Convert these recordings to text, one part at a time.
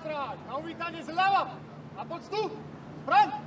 stráž. Na uvítanie zľava. A poctu. Spraň.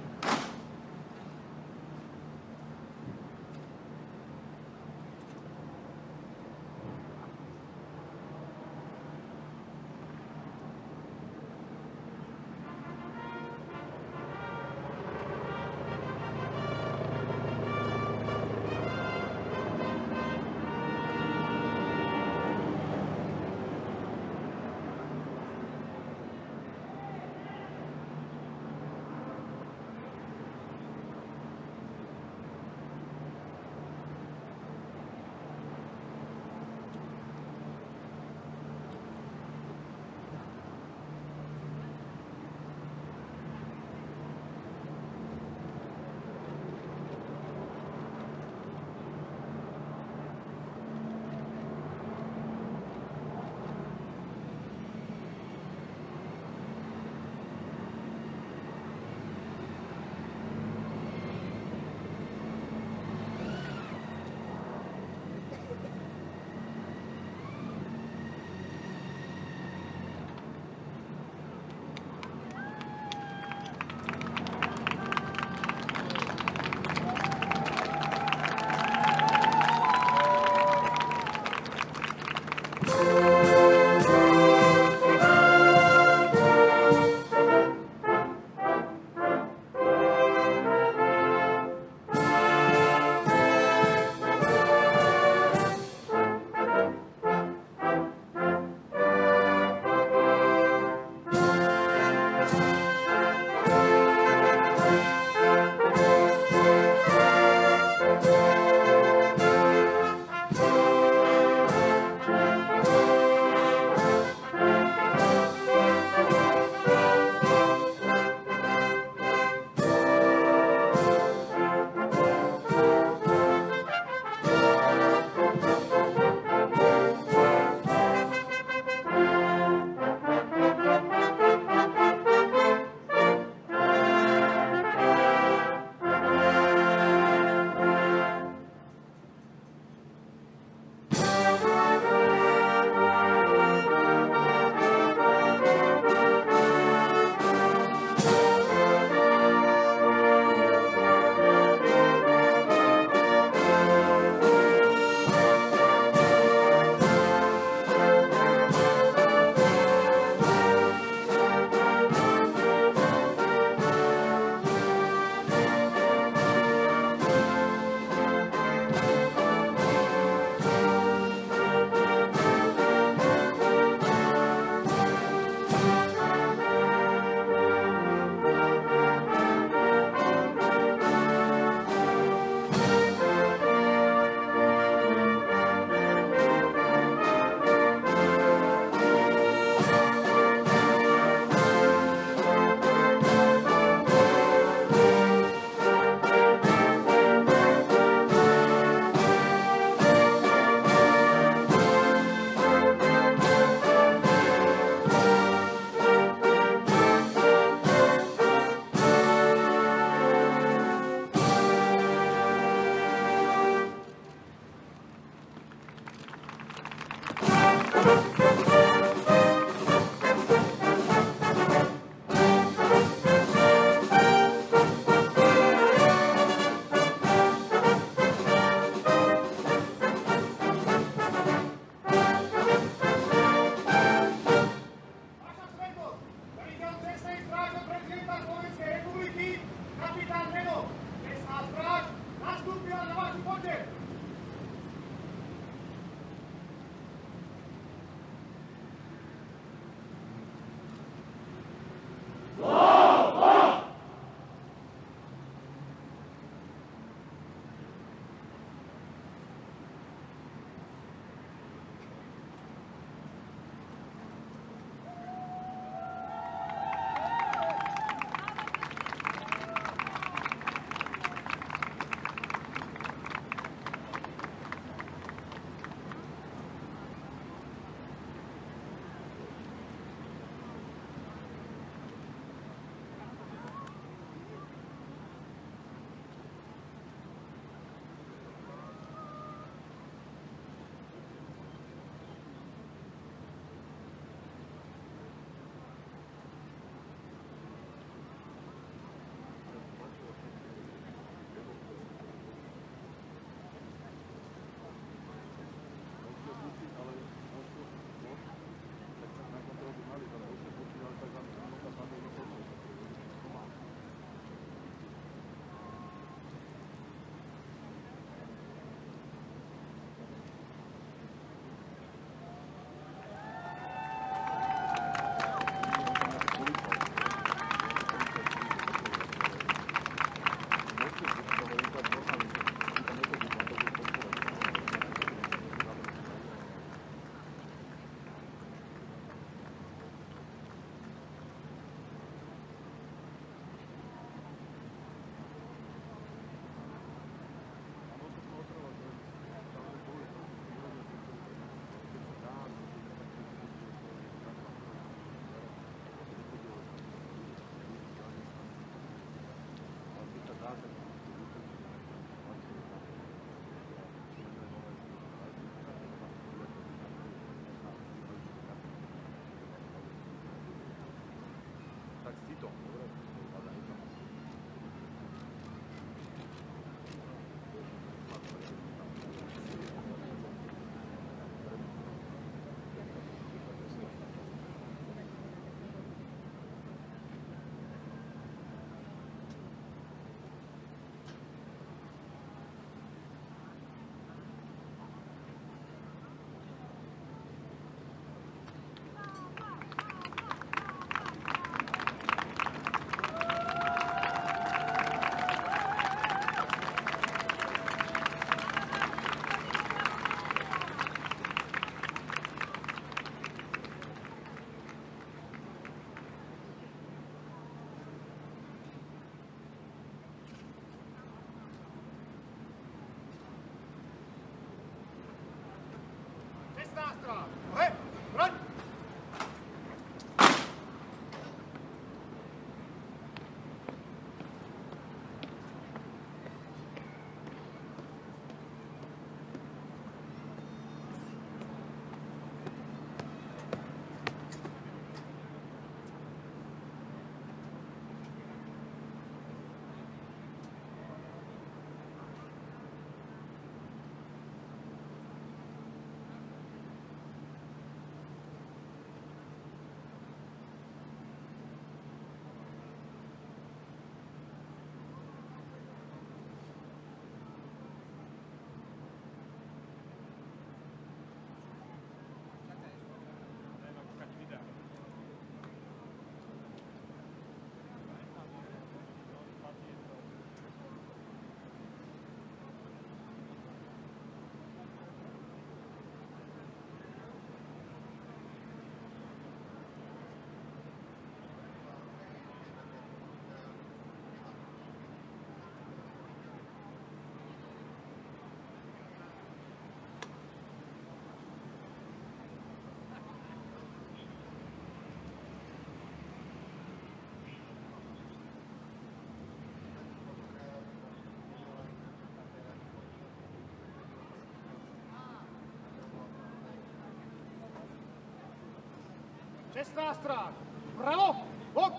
Čestná stráž. Bravo, bok.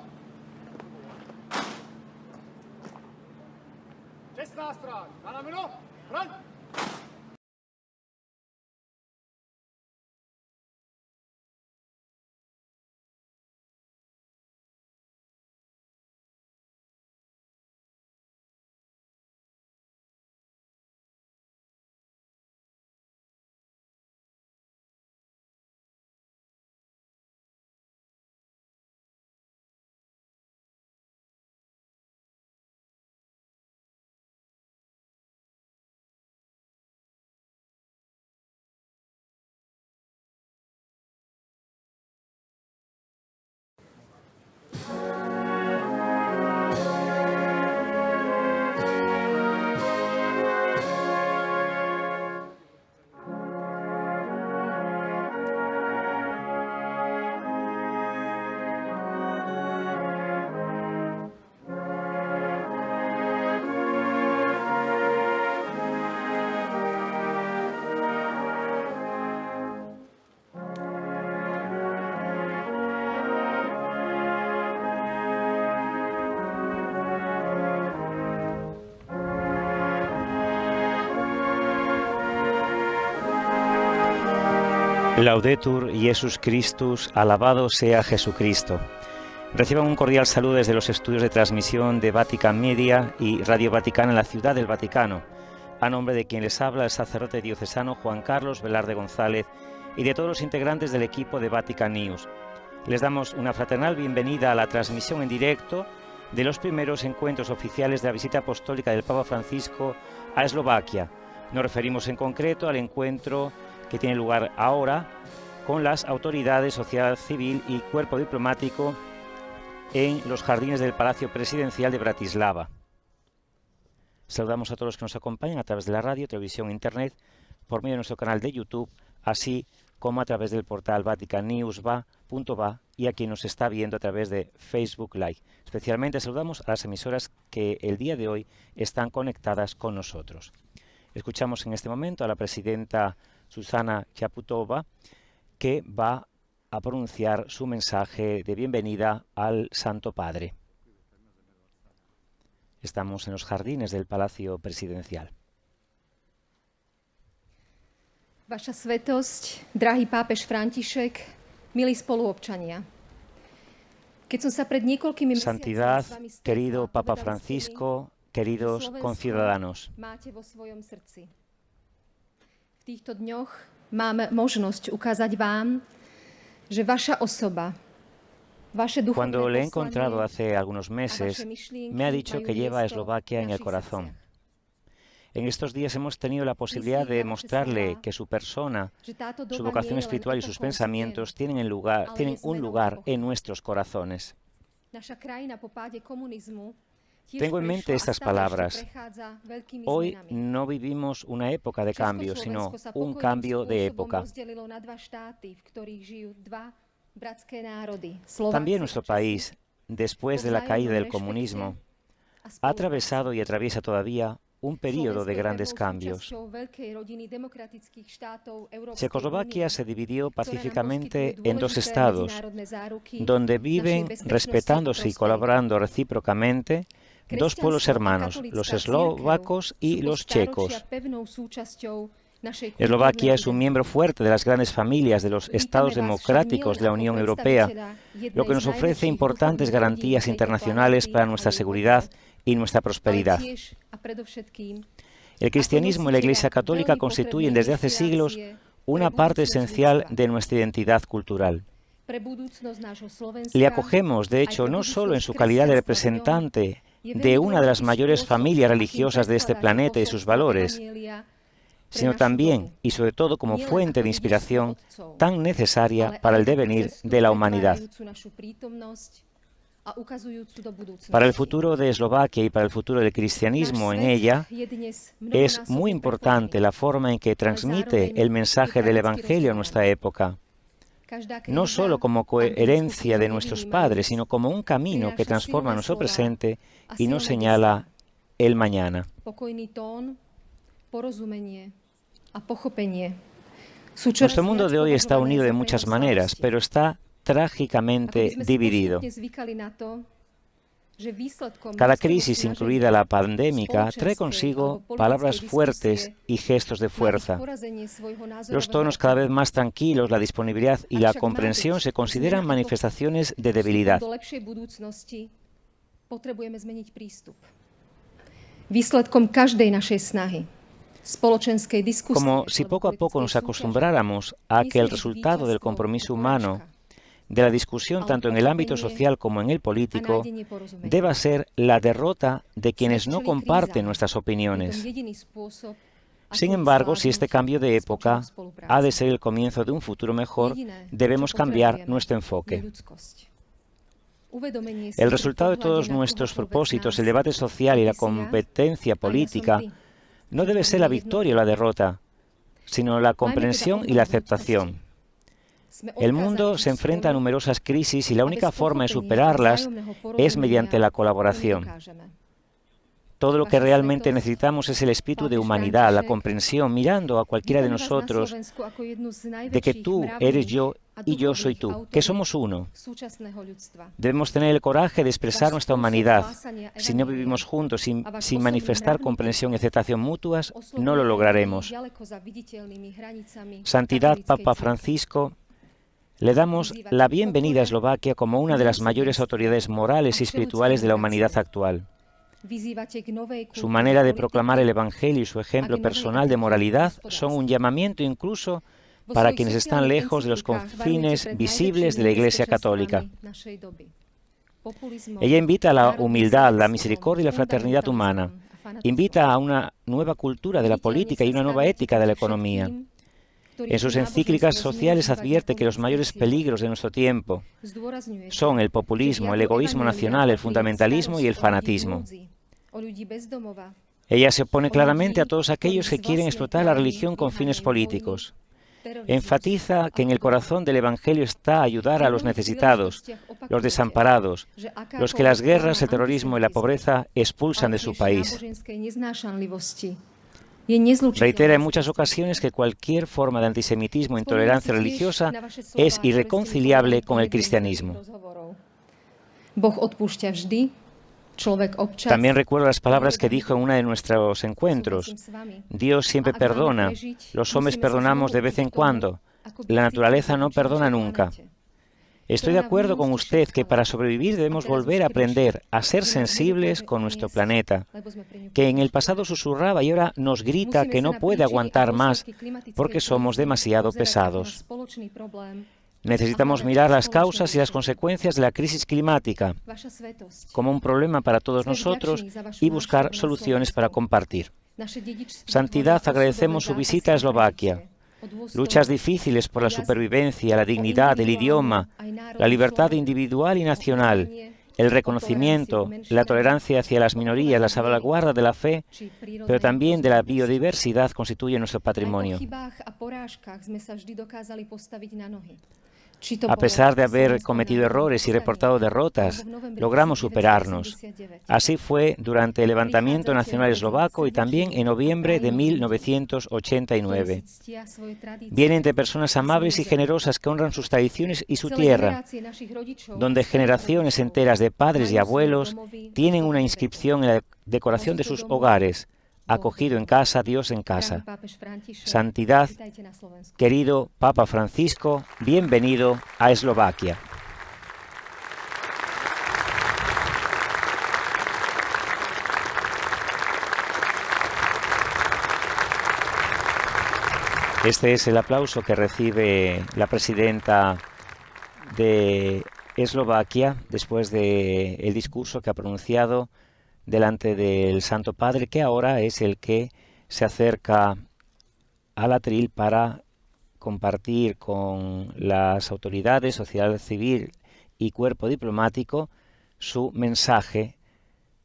Čestná stráž. Na rameno, braň. Laudetur Jesus Christus, alabado sea Jesucristo. Reciban un cordial saludo desde los estudios de transmisión de Vatican Media y Radio Vaticana en la Ciudad del Vaticano, a nombre de quien les habla el sacerdote diocesano Juan Carlos Velarde González y de todos los integrantes del equipo de Vatican News. Les damos una fraternal bienvenida a la transmisión en directo de los primeros encuentros oficiales de la visita apostólica del Papa Francisco a Eslovaquia. Nos referimos en concreto al encuentro que tiene lugar ahora con las autoridades, sociedad civil y cuerpo diplomático en los jardines del Palacio Presidencial de Bratislava. Saludamos a todos los que nos acompañan a través de la radio, televisión e internet, por medio de nuestro canal de YouTube, así como a través del portal vaticannews.va y a quien nos está viendo a través de Facebook Live. Especialmente saludamos a las emisoras que el día de hoy están conectadas con nosotros. Escuchamos en este momento a la presidenta Zuzana Chaputova, que va a pronunciar su mensaje de bienvenida al Santo Padre. Estamos en los jardines del Palacio Presidencial. Vaša svetosť, drahý pápež František, milí spoluobčania. Keď som sa pred niekoľkými mesiacmi Santidad, s vami stretla, querido Papa povedali ste mi, Francisco, queridos Slovensko conciudadanos. máte vo svojom srdci. V týchto dňoch mám možnosť ukázať vám, že vaša osoba, vaše duchovné Cuando le he poslanie encontrado hace algunos a meses, vaše myšlienky me ha dicho majú que lleva a miesto Eslovaquia en v el našich corazón. srdciach. En estos días hemos tenido la posibilidad de mostrarle que su persona, Že táto su doba vocación nie je len espiritual y sus epochou pensamientos zmien. tienen un lugar en nuestros corazones. Naša krajina po páde komunizmu tiež Tengo en mente prešla a estas stále palabras. ešte prechádza veľkými Hoy zmenami. no vivimos una época de cambio, sino Československo sa un pokojným cambio de spôsobom época. rozdelilo na dva štáty, v ktorých žijú dva bratské národy. Slováci También a nuestro Česi. país, después de la caída del comunismo, ha atravesado y atraviesa todavía un periodo de grandes cambios. Checoslovaquia se dividió pacíficamente en dos estados, donde viven respetándose y colaborando recíprocamente dos pueblos hermanos, los eslovacos y los checos. Eslovaquia es un miembro fuerte de las grandes familias de los estados democráticos de la Unión Europea, lo que nos ofrece importantes garantías internacionales para nuestra seguridad y nuestra prosperidad. El cristianismo y la Iglesia Católica constituyen desde hace siglos una parte esencial de nuestra identidad cultural. Le acogemos, de hecho, no solo en su calidad de representante de una de las mayores familias religiosas de este planeta y sus valores, sino también y sobre todo como fuente de inspiración tan necesaria para el devenir de la humanidad. Para el futuro de Eslovaquia y para el futuro del cristianismo en ella, es muy importante la forma en que transmite el mensaje del Evangelio en nuestra época, no solo como coherencia de nuestros padres, sino como un camino que transforma nuestro presente y nos señala el mañana. Nuestro mundo de hoy está unido de muchas maneras, pero está trágicamente dividido. Cada crisis, incluida la pandémica, trae consigo palabras fuertes y gestos de fuerza. Los tonos cada vez más tranquilos, la disponibilidad y la comprensión se consideran manifestaciones de debilidad. Como si poco a poco nos acostumbráramos a que el resultado del compromiso humano, de la discusión tanto en el ámbito social como en el político, deba ser la derrota de quienes no comparten nuestras opiniones. Sin embargo, si este cambio de época ha de ser el comienzo de un futuro mejor, debemos cambiar nuestro enfoque. El resultado de todos nuestros propósitos, el debate social y la competencia política, no debe ser la victoria o la derrota, sino la comprensión y la aceptación. El mundo se enfrenta a numerosas crisis y la única forma de superarlas es mediante la colaboración. Todo lo que realmente necesitamos es el espíritu de humanidad, la comprensión, mirando a cualquiera de nosotros, de que tú eres yo y yo soy tú, que somos uno. Debemos tener el coraje de expresar nuestra humanidad. Si no vivimos juntos sin manifestar comprensión y aceptación mutuas, no lo lograremos. Santidad Papa Francisco, le damos la bienvenida a Eslovaquia como una de las mayores autoridades morales y espirituales de la humanidad actual. Su manera de proclamar el Evangelio y su ejemplo personal de moralidad son un llamamiento incluso para quienes están lejos de los confines visibles de la Iglesia Católica. Ella invita a la humildad, la misericordia y la fraternidad humana. Invita a una nueva cultura de la política y una nueva ética de la economía. En sus encíclicas sociales advierte que los mayores peligros de nuestro tiempo son el populismo, el egoísmo nacional, el fundamentalismo y el fanatismo. Ella se opone claramente a todos aquellos que quieren explotar la religión con fines políticos. Enfatiza que en el corazón del Evangelio está ayudar a los necesitados, los desamparados, los que las guerras, el terrorismo y la pobreza expulsan de su país. Reitera en muchas ocasiones que cualquier forma de antisemitismo e intolerancia religiosa es irreconciliable con el cristianismo. También recuerdo las palabras que dijo en uno de nuestros encuentros. Dios siempre perdona, los hombres perdonamos de vez en cuando, la naturaleza no perdona nunca. Estoy de acuerdo con usted que para sobrevivir debemos volver a aprender a ser sensibles con nuestro planeta, que en el pasado susurraba y ahora nos grita que no puede aguantar más porque somos demasiado pesados. Necesitamos mirar las causas y las consecuencias de la crisis climática como un problema para todos nosotros y buscar soluciones para compartir. Santidad, agradecemos su visita a Eslovaquia. Luchas difíciles por la supervivencia, la dignidad, el idioma, la libertad individual y nacional, el reconocimiento, la tolerancia hacia las minorías, la salvaguarda de la fe, pero también de la biodiversidad constituye nuestro patrimonio. A pesar de haber cometido errores y reportado derrotas, logramos superarnos. Así fue durante el levantamiento nacional eslovaco y también en noviembre de 1989. Vienen de personas amables y generosas que honran sus tradiciones y su tierra, donde generaciones enteras de padres y abuelos tienen una inscripción en la decoración de sus hogares: acogido en casa, Dios en casa. Santidad, querido Papa Francisco, bienvenido a Eslovaquia. Este es el aplauso que recibe la presidenta de Eslovaquia después del discurso que ha pronunciado delante del Santo Padre, que ahora es el que se acerca al atril para compartir con las autoridades, sociedad civil y cuerpo diplomático su mensaje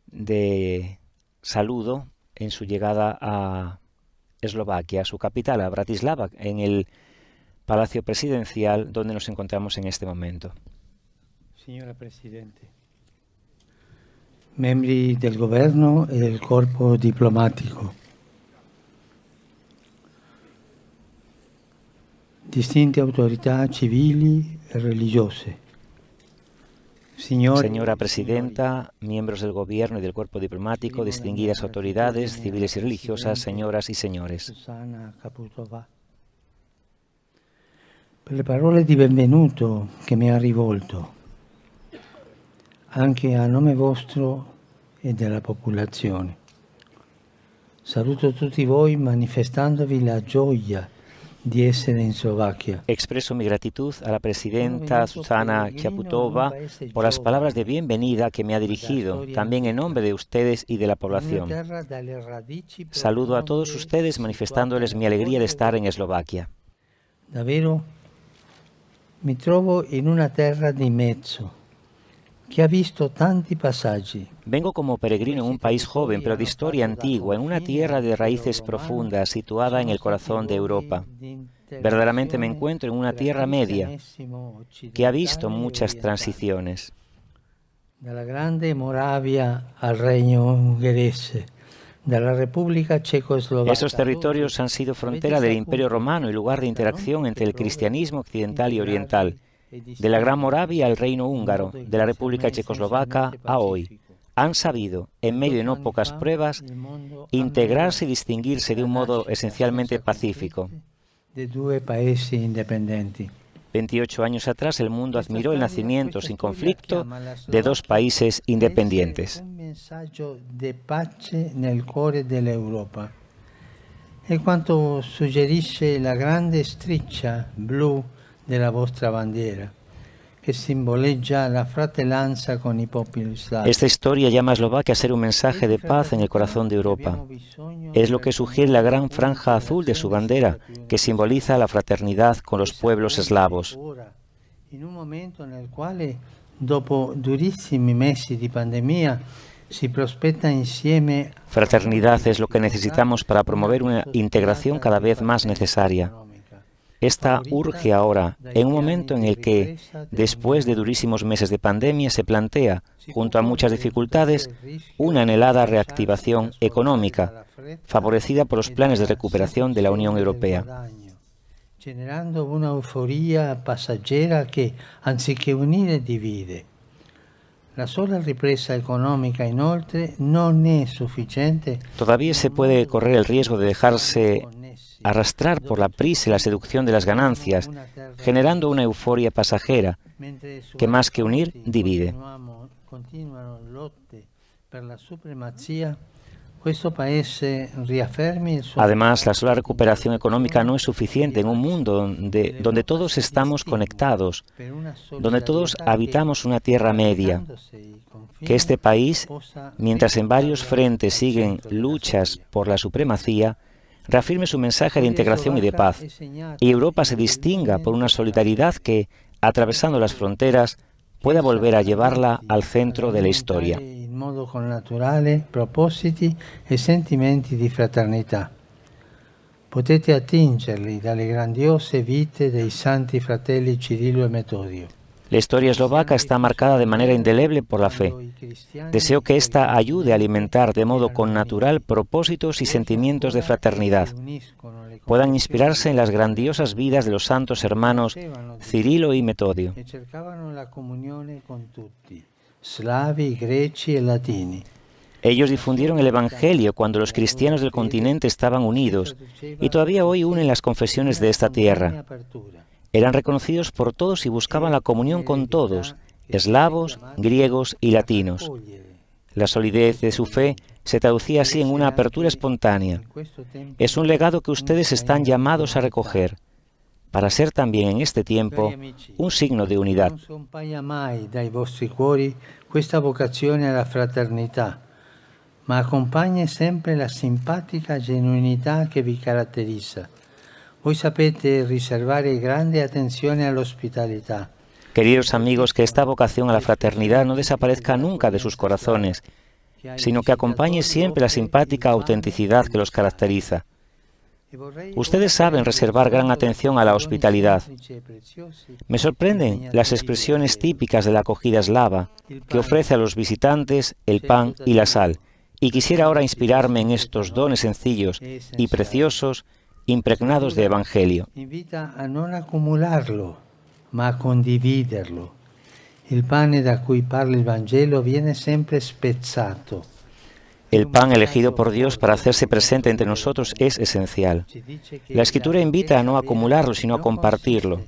de saludo en su llegada a Eslovaquia, a su capital, a Bratislava, en el Palacio Presidencial donde nos encontramos en este momento. Signora Presidente, membri del governo e del corpo diplomatico, distinte autorità civili e religiose, Señora Presidenta, miembros del Gobierno y del Cuerpo Diplomático, distinguidas autoridades civiles y religiosas, señoras y señores. Susanna Caputova, per le parole di benvenuto che mi ha rivolto, anche a nome vostro e della popolazione. Saluto tutti voi manifestandovi la gioia di essere in Slovacchia. Expreso mi gratitud a la presidenta Susanna Caputova por las palabras de bienvenida que me ha dirigido, también en nombre de ustedes y de la población. Saludo a todos ustedes manifestándoles mi alegría de estar en Eslovaquia. Davvero mi trovo in una terra di mezzo que ha visto tanti passaggi. Vengo como peregrino en un país joven, pero de historia antigua, en una tierra de raíces profundas, situada en el corazón de Europa. Verdaderamente me encuentro en una tierra media, que ha visto muchas transiciones. Dalla Grande Moravia al Regno Ungherese, dalla República Checoslovaca. Esos territorios han sido frontera del Imperio Romano y lugar de interacción entre el cristianismo occidental y oriental. De la Gran Moravia al Reino Húngaro, de la República Checoslovaca a hoy, han sabido, en medio de no pocas pruebas, integrarse y distinguirse de un modo esencialmente pacífico. De due paesi indipendenti. 28 años atrás el mundo admiró el nacimiento sin conflicto de dos países independientes. Un messaggio di pace nel cuore dell'Europa. È quanto suggerisce la grande striscia blu della vostra bandiera, che simboleggia la fratellanza con i popoli slavi. Esta historia llama a Eslovaquia a ser un mensaje de paz en el corazón de Europa. Es lo que sugiere la gran franja azul de su bandera, que simboliza la fraternidad con los pueblos eslavos. In un momento nel quale, dopo durissimi mesi di pandemia, si prospetta insieme. Fraternidad es lo que necesitamos para promover una integración cada vez más necesaria. Esta urge ahora, en un momento en el que, después de durísimos meses de pandemia, se plantea, junto a muchas dificultades, una anhelada reactivación económica, favorecida por los planes de recuperación de la Unión Europea. Generando una euforia passaggera che, anziché unire, divide. La sola ripresa economica, inoltre, non è sufficiente. Todavía se puede correr el riesgo de dejarse arrastrar por la prisa y la seducción de las ganancias, generando una euforia pasajera que más que unir, divide. Además, la sola recuperación económica no es suficiente en un mundo donde todos estamos conectados, donde todos habitamos una tierra media. Que este país, mientras en varios frentes siguen luchas por la supremacía, reafirme su mensaje de integración y de paz, y Europa se distinga por una solidaridad que, atravesando las fronteras, pueda volver a llevarla al centro de la historia. In modo connaturale propositi e sentimenti di fraternità. Potete attingerli dalle grandiose vite dei santi fratelli Cirillo e Metodio. La historia eslovaca está marcada de manera indeleble por la fe. Deseo que ésta ayude a alimentar de modo connatural propósitos y sentimientos de fraternidad. Puedan inspirarse en las grandiosas vidas de los santos hermanos Cirilo y Metodio. Slavi, greci e latini. Ellos difundieron el Evangelio cuando los cristianos del continente estaban unidos y todavía hoy unen las confesiones de esta tierra. Eran reconocidos por todos y buscaban la comunión con todos, eslavos, griegos y latinos. La solidez de su fe se traducía así en una apertura espontánea. Es un legado que ustedes están llamados a recoger, para ser también en este tiempo un signo de unidad. Non scompaia mai dai vostri cuori questa vocazione alla fraternità, ma accompagni sempre la simpatica genuinità che vi caratterizza. Voi sapete riservare grande attenzione all'ospitalità. Queridos amigos, que esta vocación a la fraternidad no desaparezca nunca de sus corazones, sino que acompañe siempre la simpática autenticidad que los caracteriza. Ustedes saben reservar gran atención a la hospitalidad. Me sorprenden las expresiones típicas de la acogida eslava, que ofrece a los visitantes el pan y la sal, y quisiera ahora inspirarme en estos dones sencillos y preciosos, impregnados de Evangelio. Invita a non accumularlo, ma a condividerlo. Il pane da cui parla il Vangelo viene sempre spezzato. El pan elegido por Dios para hacerse presente entre nosotros es esencial. La Escritura invita a no acumularlo, sino a compartirlo.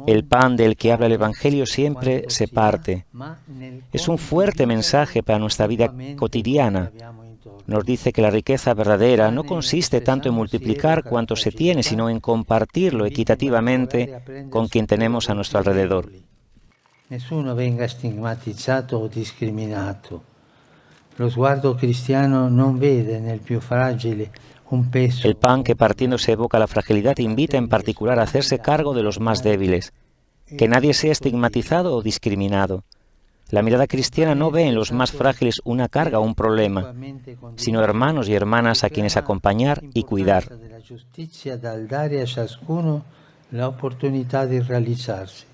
El pan del que habla el Evangelio siempre se parte. Es un fuerte mensaje para nuestra vida cotidiana. Nos dice que la riqueza verdadera no consiste tanto en multiplicar cuanto se tiene, sino en compartirlo equitativamente con quien tenemos a nuestro alrededor. Nessuno venga stigmatizzato o discriminato. Lo sguardo cristiano non vede nel più fragile un peso. El pan que partiéndose evoca la fragilidad invita en particular a hacerse cargo de los más débiles. Que nadie sea estigmatizado o discriminado. La mirada cristiana no ve en los más frágiles una carga o un problema, sino hermanos y hermanas a quienes acompañar y cuidar. La giustizia dal dare a ciascuno la opportunità di realizzarsi.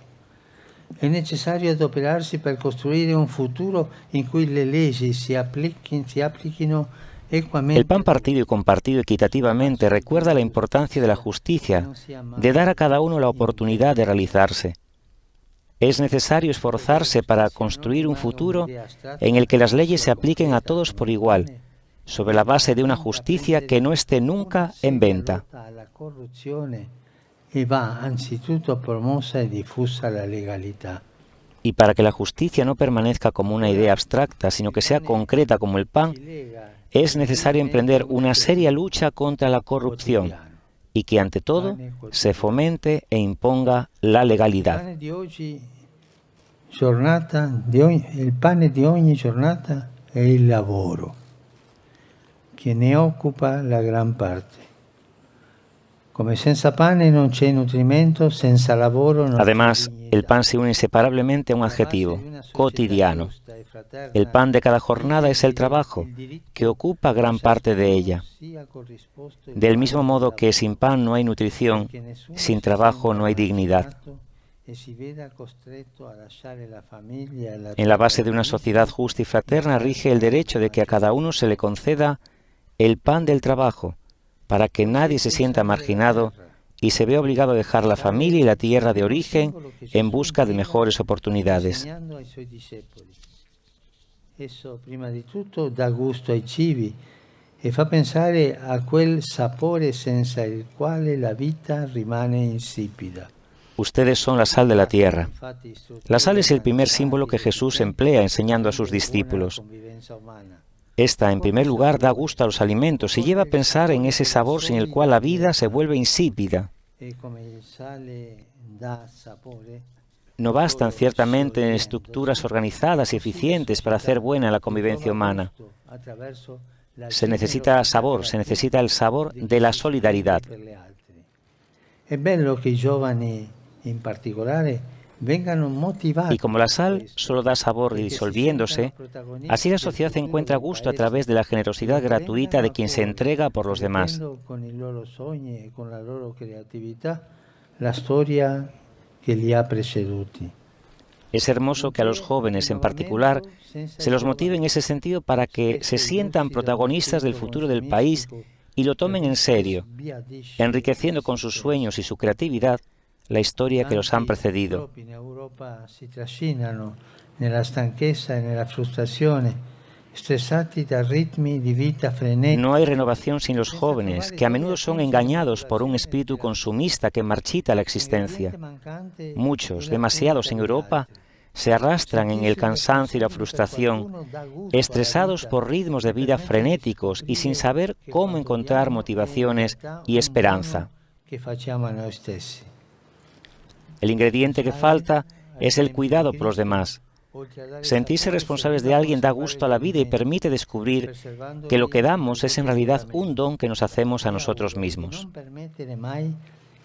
È necessario adoperarsi per costruire un futuro in cui le leggi si applichino equamente. El pan partido y compartido equitativamente recuerda la importancia de la justicia, de dar a cada uno la oportunidad de realizarse. Es necesario esforzarse para construir un futuro en el que las leyes se apliquen a todos por igual, sobre la base de una justicia que no esté nunca en venta. E va anzitutto promossa e diffusa la legalità. Y para que la justicia no permanezca como una idea abstracta, sino que sea concreta como el pan, es necesario emprender una seria lucha contra la corrupción y que ante todo se fomente e imponga la legalidad. Il pane di ogni giornata è il lavoro, che ne occupa la gran parte. Come senza pane non c'è nutrimento, senza lavoro non. Además, el pan se une inseparablemente a un adjetivo, cotidiano. El pan de cada jornada es el trabajo, que ocupa gran parte de ella. Del mismo modo que sin pan no hay nutrición, sin trabajo no hay dignidad. En la base de una sociedad justa y fraterna rige el derecho de que a cada uno se le conceda el pan del trabajo, para que nadie se sienta marginado y se vea obligado a dejar la familia y la tierra de origen en busca de mejores oportunidades. Esso prima di tutto dà gusto ai cibi e fa pensare a quel sapore senza il quale la vita rimane insipida. Ustedes son la sal de la tierra. La sal es el primer símbolo que Jesús emplea enseñando a sus discípulos. Esta, en primer lugar, da gusto a los alimentos y lleva a pensar en ese sabor sin el cual la vida se vuelve insípida. No bastan ciertamente en estructuras organizadas y eficientes para hacer buena la convivencia humana. Se necesita sabor, se necesita el sabor de la solidaridad. È bello che i giovani in particolare vengano motivati. Y como la sal solo da sabor disolviéndose, así la sociedad encuentra gusto a través de la generosidad gratuita de quien se entrega por los demás. Con i loro sogni e con la loro creatività la storia che li ha preceduti. Es hermoso que a los jóvenes en particular se los motive en ese sentido para que se sientan protagonistas del futuro del país y lo tomen en serio, enriqueciendo con sus sueños y su creatividad la historia que los han precedido. In Europa si trascinano nella stanchezza e nella frustrazione, stressati da ritmi di vita frenetici. No hay renovación sin los jóvenes, que a menudo son engañados por un espíritu consumista que marchita la existencia. Muchos, demasiados en Europa, se arrastran en el cansancio y la frustración, estresados por ritmos de vida frenéticos y sin saber cómo encontrar motivaciones y esperanza. El ingrediente que falta es el cuidado por los demás. Sentirse responsables de alguien da gusto a la vida y permite descubrir que lo que damos es en realidad un don que nos hacemos a nosotros mismos.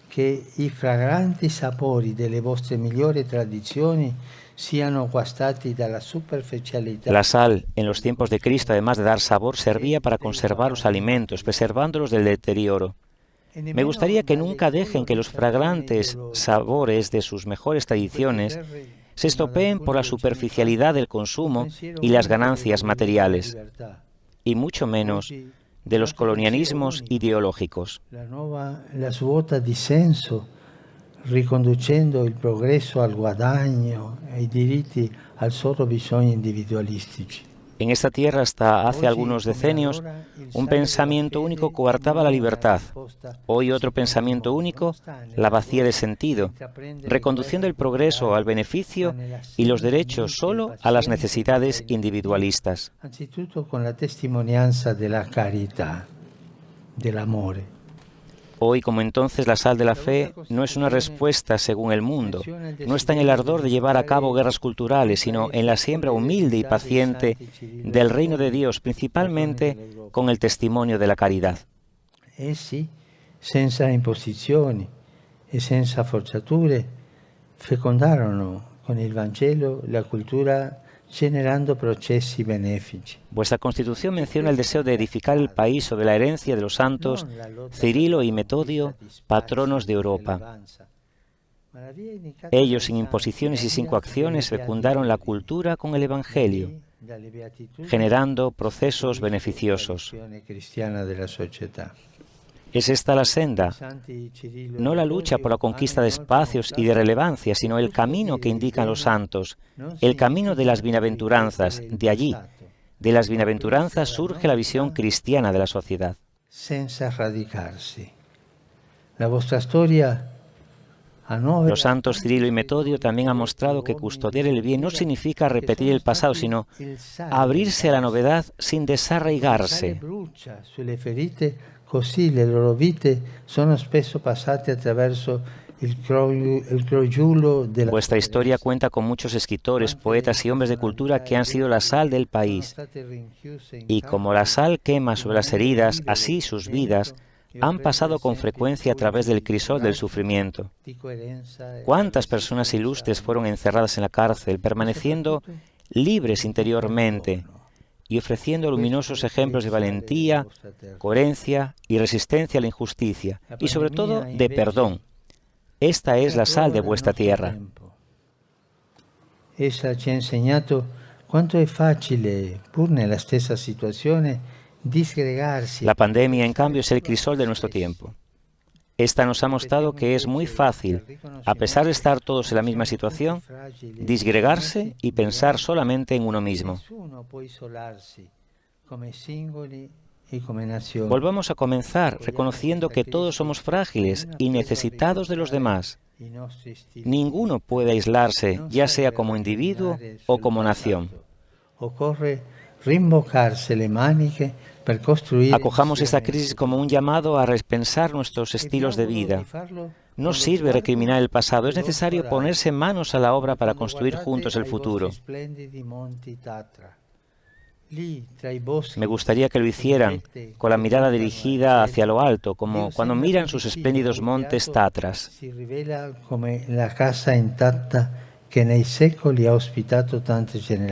Che i fragranti sapori delle vostre migliori tradizioni siano guastati dalla superficialità. La sal, en los tiempos de Cristo, además de dar sabor, servía para conservar los alimentos, preservándolos del deterioro. Me gustaría que nunca dejen que los fragrantes sabores de sus mejores tradiciones se estropeen por la superficialidad del consumo y las ganancias materiales, y mucho menos de los colonialismos ideológicos. La svuota di senso, riconducendo il progresso al guadagno e i diritti al solo bisogni individualistici. En esta tierra, hasta hace algunos decenios, un pensamiento único coartaba la libertad. Hoy otro pensamiento único la vacía de sentido, reconduciendo el progreso al beneficio y los derechos solo a las necesidades individualistas. Anzitutto con la testimonianza della carità, dell'amore. Hoy, como entonces, la sal de la fe no es una respuesta según el mundo, no está en el ardor de llevar a cabo guerras culturales, sino en la siembra humilde y paciente del reino de Dios, principalmente con el testimonio de la caridad. Essi, senza imposizioni e senza forzature, fecondarono con il Vangelo la cultura generando processi benefici. Vuestra Constitución menciona el deseo de edificar el país sobre la herencia de los santos Cirilo y Metodio, patronos de Europa. Ellos, sin imposiciones y sin coacciones, fecundaron la cultura con el Evangelio, generando procesos beneficiosos. ¿Es esta la senda? No la lucha por la conquista de espacios y de relevancia, sino el camino que indican los santos, el camino de las bienaventuranzas. De allí, de las bienaventuranzas, surge la visión cristiana de la sociedad. Senza radicarsi. La vostra storia Los santos Cirilo y Metodio también han mostrado que custodiar el bien no significa repetir el pasado, sino abrirse a la novedad sin desarraigarse. Così le loro vite sono spesso passate attraverso il crogiulo della... Vuestra historia cuenta con muchos escritores, poetas y hombres de cultura que han sido la sal del país. Y como la sal quema sobre las heridas, así sus vidas han pasado con frecuencia a través del crisol del sufrimiento. ¿Cuántas personas ilustres fueron encerradas en la cárcel, permaneciendo libres interiormente y ofreciendo luminosos ejemplos de valentía, coherencia y resistencia a la injusticia, y sobre todo de perdón? Esta es la sal de vuestra tierra. Essa ci ha insegnato quanto è facile, pur nella stessa situazione, disgregarsi. La pandemia, en cambio, es el crisol de nuestro tiempo. Esta nos ha mostrado que es muy fácil, a pesar de estar todos en la misma situación, disgregarse y pensar solamente en uno mismo. Volvamos a comenzar reconociendo que todos somos frágiles y necesitados de los demás. Ninguno puede aislarse, ya sea como individuo o como nación. Acojamos esta crisis como un llamado a repensar nuestros estilos de vida. No sirve recriminar el pasado, es necesario ponerse manos a la obra para construir juntos el futuro. Me gustaría que lo hicieran con la mirada dirigida hacia lo alto, como cuando miran sus espléndidos montes Tatras.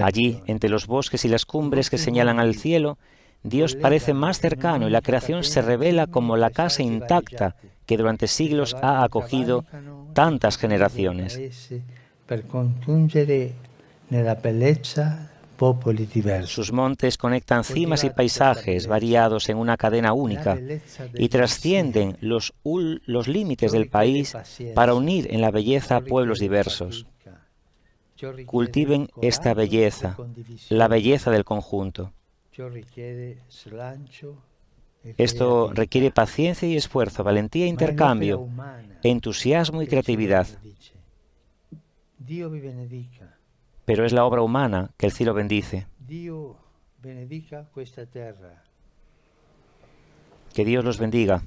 Allí, entre los bosques y las cumbres que señalan al cielo, Dios parece más cercano y la creación se revela como la casa intacta que durante siglos ha acogido tantas generaciones. Sus montes conectan cimas y paisajes variados en una cadena única y trascienden los límites del país para unir en la belleza a pueblos diversos. Cultiven esta belleza, la belleza del conjunto. Esto requiere paciencia y esfuerzo, valentía e intercambio, entusiasmo y creatividad. Pero es la obra humana que el cielo bendice. Que Dios los bendiga.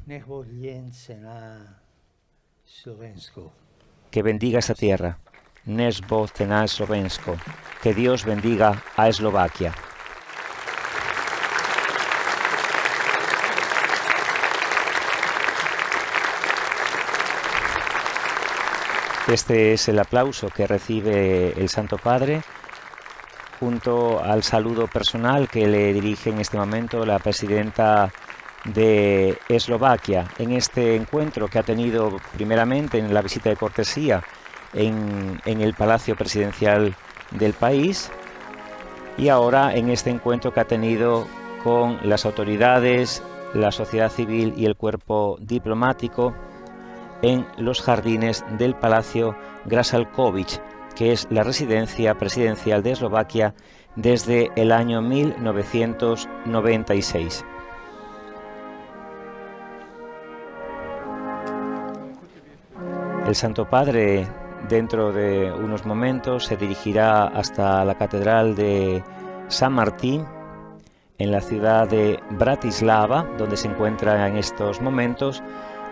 Que bendiga esta tierra. Nes Bosna Slovensko. Que Dios bendiga a Eslovaquia. Este es el aplauso que recibe el Santo Padre junto al saludo personal que le dirige en este momento la presidenta de Eslovaquia en este encuentro que ha tenido primeramente en la visita de cortesía en el Palacio Presidencial del país y ahora en este encuentro que ha tenido con las autoridades, la sociedad civil y el cuerpo diplomático en los jardines del Palacio Grassalkovich, que es la residencia presidencial de Eslovaquia desde el año 1996. El Santo Padre, dentro de unos momentos, se dirigirá hasta la Catedral de San Martín, en la ciudad de Bratislava, donde se encuentra en estos momentos,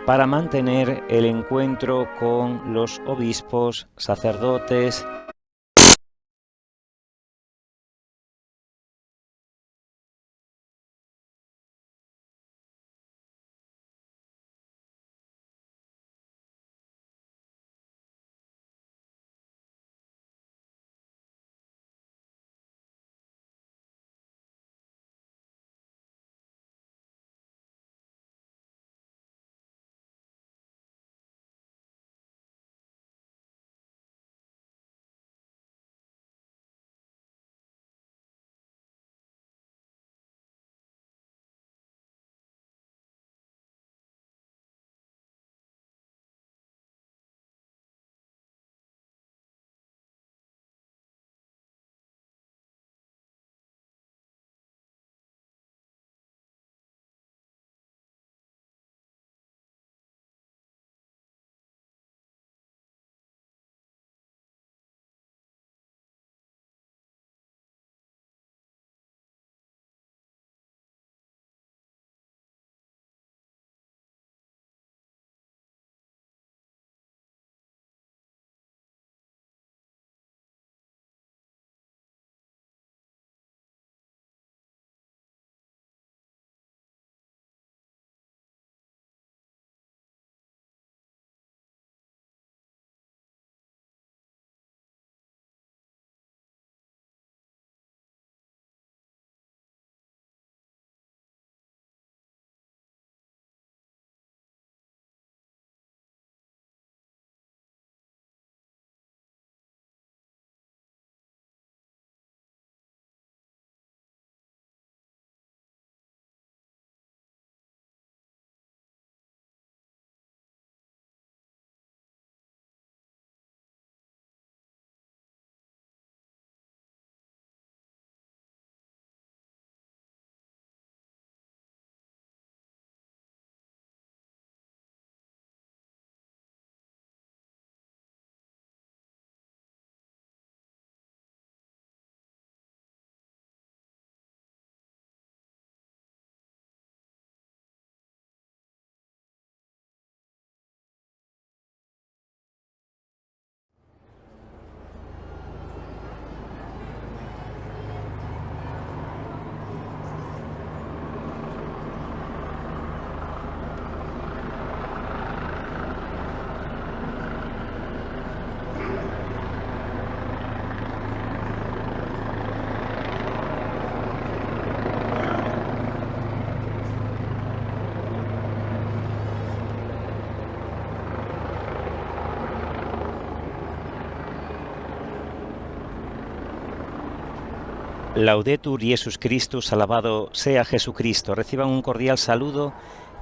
para mantener el encuentro con los obispos, sacerdotes Laudetur Jesus Christus, alabado sea Jesucristo. Reciban un cordial saludo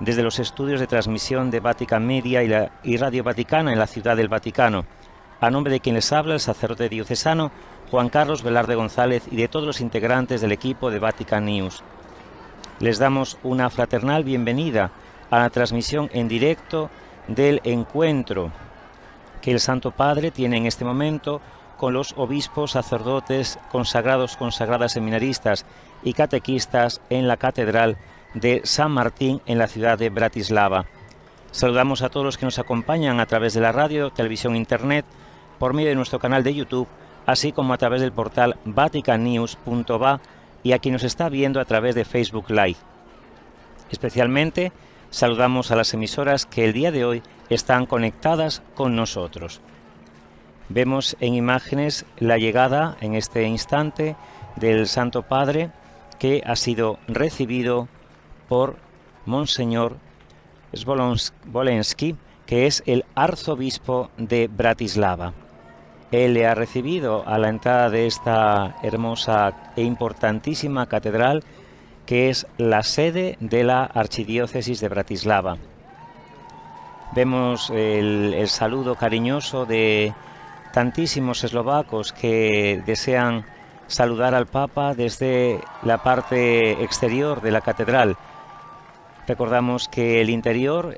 desde los estudios de transmisión de Vatican Media y Radio Vaticana en la Ciudad del Vaticano. A nombre de quien les habla, el sacerdote diocesano Juan Carlos Velarde González y de todos los integrantes del equipo de Vatican News. Les damos una fraternal bienvenida a la transmisión en directo del encuentro que el Santo Padre tiene en este momento con los obispos, sacerdotes, consagrados, consagradas, seminaristas y catequistas en la Catedral de San Martín en la ciudad de Bratislava. Saludamos a todos los que nos acompañan a través de la radio, televisión, internet, por medio de nuestro canal de YouTube, así como a través del portal vaticannews.va y a quien nos está viendo a través de Facebook Live. Especialmente saludamos a las emisoras que el día de hoy están conectadas con nosotros. Vemos en imágenes la llegada en este instante del Santo Padre, que ha sido recibido por Monseñor Smolenski, que es el arzobispo de Bratislava. Él le ha recibido a la entrada de esta hermosa e importantísima catedral, que es la sede de la Archidiócesis de Bratislava. Vemos el saludo cariñoso de tantísimos eslovacos que desean saludar al Papa desde la parte exterior de la catedral. Recordamos que el interior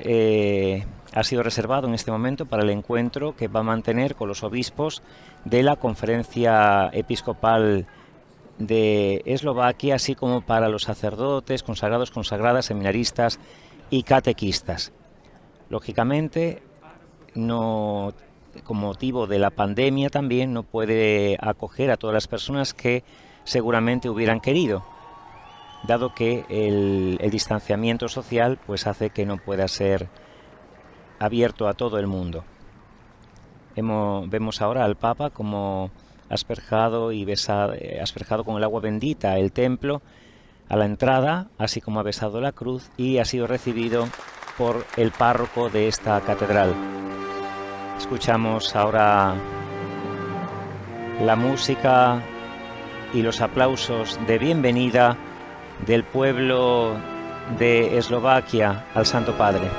ha sido reservado en este momento para el encuentro que va a mantener con los obispos de la Conferencia Episcopal de Eslovaquia, así como para los sacerdotes, consagrados, consagradas, seminaristas y catequistas. Lógicamente, no, con motivo de la pandemia también no puede acoger a todas las personas que seguramente hubieran querido, dado que el distanciamiento social pues hace que no pueda ser abierto a todo el mundo. Vemos ahora al Papa como asperjado y besado, asperjado con el agua bendita el templo a la entrada, así como ha besado la cruz y ha sido recibido por el párroco de esta catedral. Escuchamos ahora la música y los aplausos de bienvenida del pueblo de Eslovaquia al Santo Padre.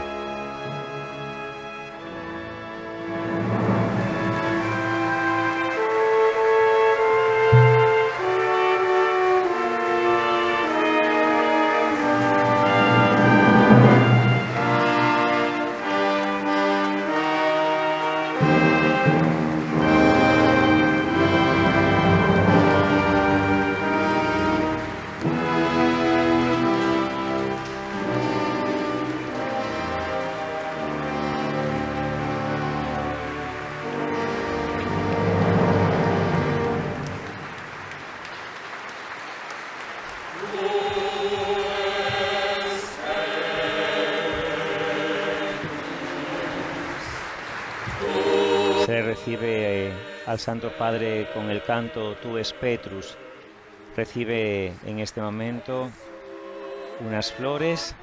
Se recibe al Santo Padre con el canto Tu es Petrus. Recibe en este momento unas flores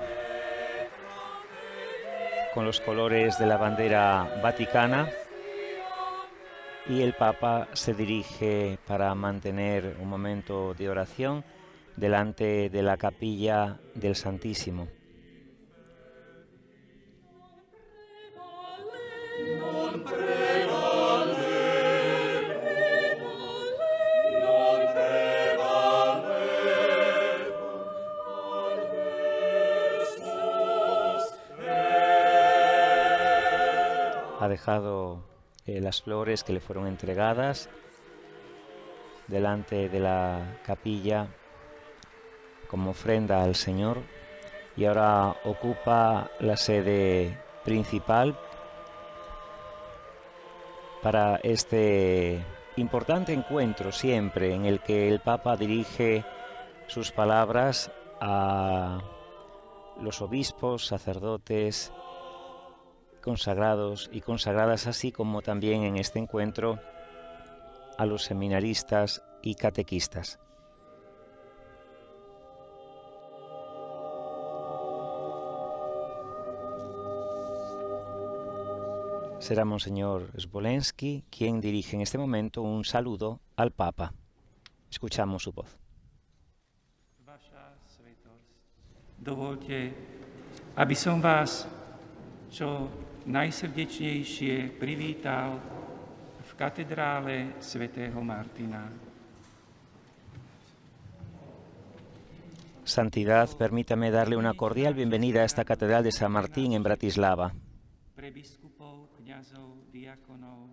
con los colores de la bandera vaticana y el Papa se dirige para mantener un momento de oración delante de la capilla del Santísimo. Ha dejado las flores que le fueron entregadas delante de la capilla como ofrenda al Señor y ahora ocupa la sede principal para este importante encuentro siempre en el que el Papa dirige sus palabras a los obispos, sacerdotes, consagrados y consagradas, así como también en este encuentro a los seminaristas y catequistas. Será Monseñor Sbolensky quien dirige en este momento un saludo al Papa. Escuchamos su voz. Vaša svätosť, dovolte, aby som vás čo najsrdečnejšie privítal v katedrále svätého Martina. Santidad, permítame darle una cordial bienvenida a esta catedral de San Martín en Bratislava. Pre biskupov, kňazov, diakonov,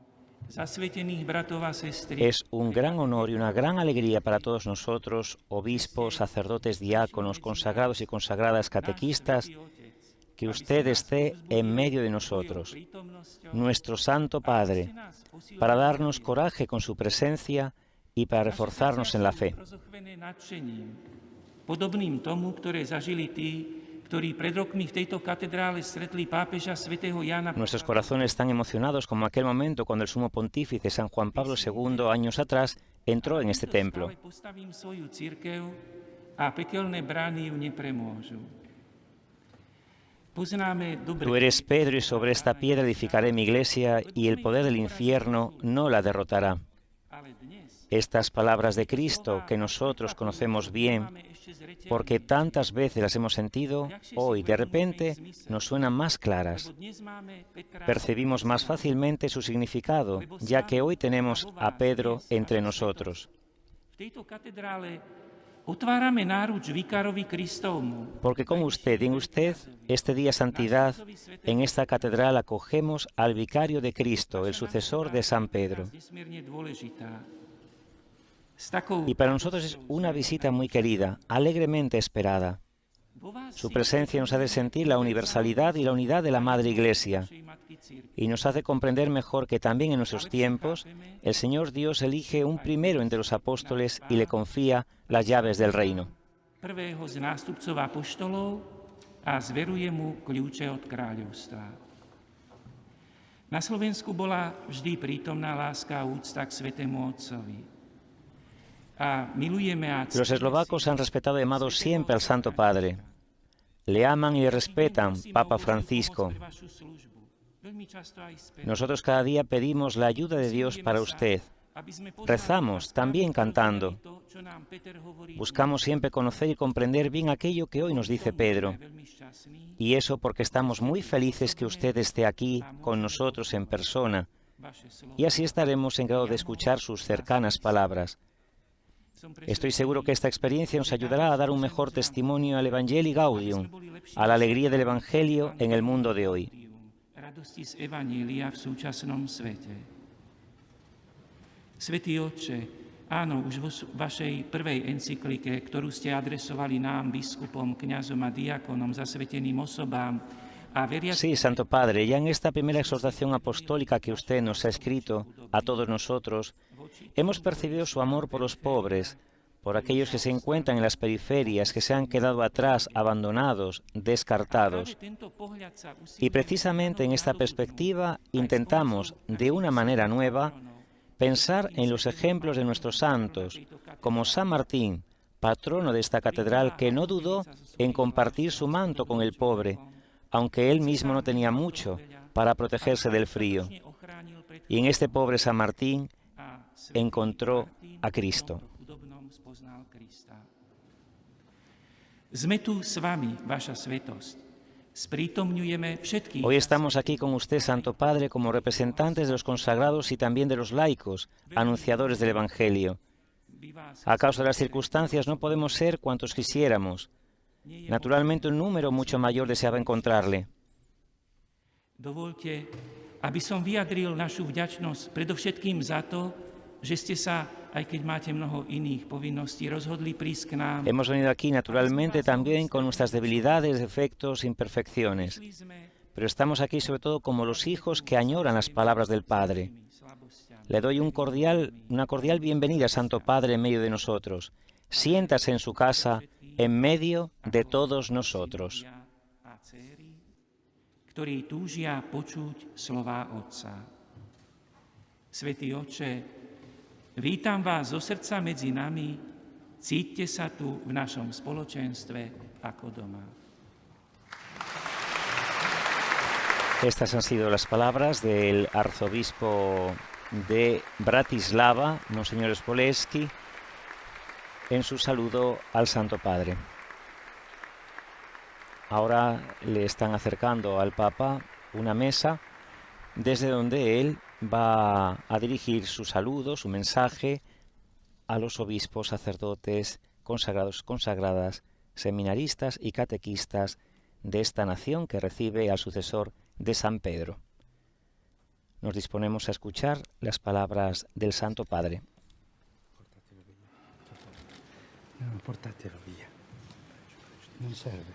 zasvetených bratov a sestry. Es un gran honor y una gran alegría para todos nosotros, obispos, sacerdotes, diáconos, consagrados y consagradas, catequistas, que usted esté en medio de nosotros, nuestro Santo Padre, para darnos coraje con su presencia y para reforzarnos en la fe. Podobným tomu, ktoré zažili tí, ktorí pred rokmi v tejto katedrále stretli pápeža svätého Jána. Nuestros corazones están emocionados como aquel momento cuando el sumo pontífice San Juan Pablo II, años atrás, entró en este templo. Postavím svoju cirkev a pekelné brány ju nepremôžu. Tú eres Pedro y sobre esta piedra edificaré mi iglesia y el poder del infierno no la derrotará. Estas palabras de Cristo que nosotros conocemos bien porque tantas veces las hemos sentido, hoy de repente nos suenan más claras. Percibimos más fácilmente su significado, ya que hoy tenemos a Pedro entre nosotros. Porque con usted y en usted, este día de santidad, en esta catedral acogemos al vicario de Cristo, el sucesor de San Pedro. Y para nosotros es una visita muy querida, alegremente esperada. Su presencia nos hace sentir la universalidad y la unidad de la Madre Iglesia y nos hace comprender mejor que también en nuestros tiempos el Señor Dios elige un primero entre los apóstoles y le confía las llaves del reino. Prvého z nástupcov apoštolov a zveruje mu kľúče od kráľovstva. Na Slovensku bola vždy prítomná láska a úcta k Svätému Otcovi. Los eslovacos han respetado y amado siempre al Santo Padre. Le aman y le respetan, Papa Francisco. Nosotros cada día pedimos la ayuda de Dios para usted. Rezamos, también cantando. Buscamos siempre conocer y comprender bien aquello que hoy nos dice Pedro. Y eso porque estamos muy felices que usted esté aquí con nosotros en persona. Y así estaremos en grado de escuchar sus cercanas palabras. Estoy seguro que esta experiencia nos ayudará a dar un mejor testimonio al Evangelii Gaudium, a la alegría del Evangelio en el mundo de hoy. Svätý Otče, áno, už vo vašej prvej encyklike, ktorú ste adresovali nám, biskupom, kňazom a diakonom, zasveteným osobám a veriacim... Sí, Santo Padre, ya en esta primera exhortación apostólica que usted nos ha escrito a todos nosotros, hemos percibido su amor por los pobres, por aquellos que se encuentran en las periferias, que se han quedado atrás, abandonados, descartados. Y precisamente en esta perspectiva intentamos, de una manera nueva, pensar en los ejemplos de nuestros santos, como San Martín, patrono de esta catedral, que no dudó en compartir su manto con el pobre, aunque él mismo no tenía mucho para protegerse del frío. Y en este pobre San Martín encontró a Cristo. Sme tu s vami, vaša svetosť. Hoy estamos aquí con usted, Santo Padre, como representantes de los consagrados y también de los laicos, anunciadores del Evangelio. A causa de las circunstancias no podemos ser cuantos quisiéramos. Naturalmente un número mucho mayor deseaba encontrarle. Dovolte, aby som vyjadril našu vďačnosť predovšetkým za to, že ste sa, aj keď máte mnoho iných povinností, rozhodli prísť k nám. Hemos venido aquí naturalmente también con nuestras debilidades, defectos, imperfecciones. Pero estamos aquí sobre todo como los hijos que añoran las palabras del Padre. Le doy una cordial bienvenida, Santo Padre, en medio de nosotros. Siéntase en su casa, en medio de todos nosotros. Ktorí túžia počuť slová Otca. Svätý Otče, vítam vás zo srdca medzi nami, cíťte sa tu v našom spoločenstve ako doma. Estas han sido las palabras del arzobispo de Bratislava, Monseñor Spoleski, en su saludo al Santo Padre. Ahora le están acercando al Papa una mesa desde donde él va a dirigir su saludo, su mensaje a los obispos, sacerdotes, consagrados, consagradas, seminaristas y catequistas de esta nación que recibe al sucesor de San Pedro. Nos disponemos a escuchar las palabras del Santo Padre. No, portatelo via. Non serve.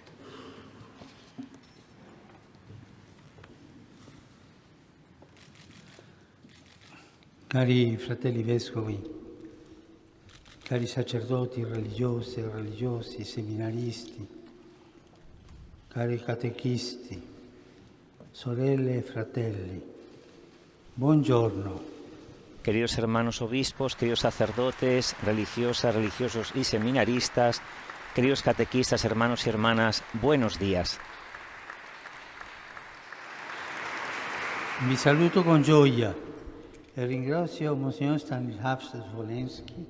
Cari fratelli vescovi, cari sacerdoti religiosi e religiosi, seminaristi, cari catechisti, sorelle e fratelli, buongiorno. Queridos hermanos obispos, queridos sacerdotes, religiosas, religiosos y seminaristas, queridos catequistas, hermanos y hermanas, buenos días. Vi saluto con gioia e ringrazio Monsignor Stanisław Zwolenski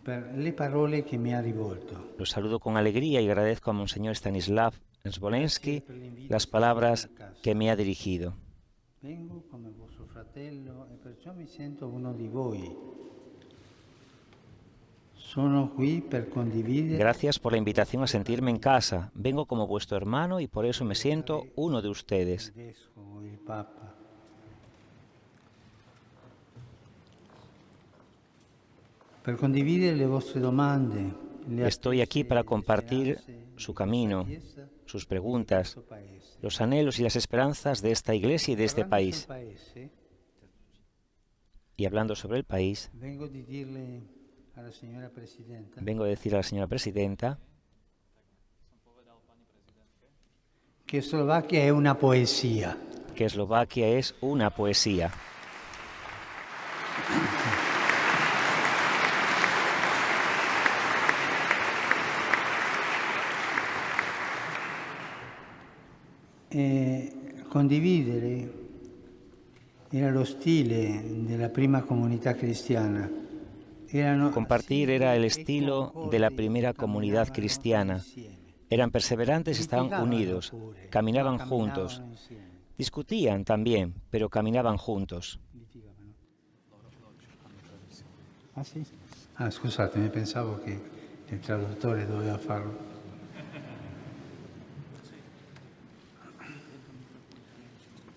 per le parole che mi ha rivolto. Los saludo con alegría y agradezco a Monseñor Stanislav Sbolensky las palabras que me ha dirigido. Vengo come vostro fratello e perciò mi sento uno di voi. Sono qui per condividere Gracias por la invitación a sentirme en casa. Vengo como vuestro hermano y por eso me siento uno de ustedes. il vescovo, il Papa. Per condividere le vostre domande. Estoy aquí para compartir su camino, sus preguntas, los anhelos y las esperanzas de esta iglesia y de este país. Y hablando sobre el país, Vengo di dirle alla signora Presidenta vengo a decir a la señora presidenta che Slovacchia è una poesia. que Eslovaquia es una poesía. Condividere era lo stile della prima comunità cristiana. Compartir era el estilo de la primera comunidad cristiana. Eran perseverantes y estaban unidos, caminaban juntos. Discutían también, pero caminaban juntos. Ah sì? Ah, scusatemi, pensavo che il traduttore doveva farlo.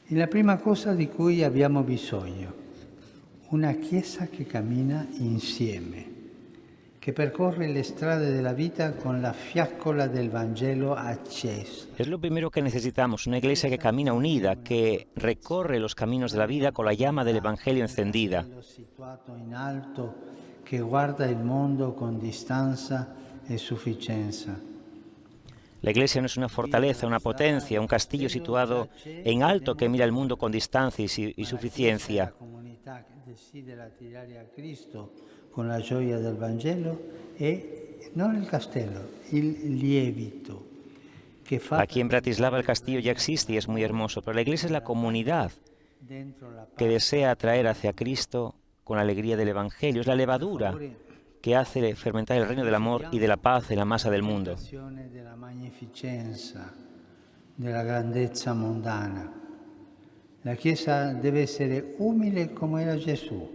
È la prima cosa di cui abbiamo bisogno, una Chiesa che cammina insieme, che percorre le strade della vita con la fiaccola del Vangelo accesa. Es lo primero que necesitamos, una iglesia que camina unida, que recorre los caminos de la vida con la llama del Evangelio encendida. Situato in alto, che guarda il mondo con distanza e sufficienza. La iglesia no es una fortaleza, una potencia, un castillo situado en alto que mira el mundo con distancia y suficiencia. La comunità che desidera tirare a Cristo con la gioia del Vangelo è non il castello, il lievito che fa Aquí en Bratislava el castillo ya existe y es muy hermoso, pero la iglesia es la comunidad dentro la que desea atraer hacia Cristo con la alegría del Evangelio. Es la levadura que hace fermentar el reino del amor y de la paz en la masa del mundo. passione della magnificenza, della grandezza mondana. La Chiesa deve essere umile come era Gesù,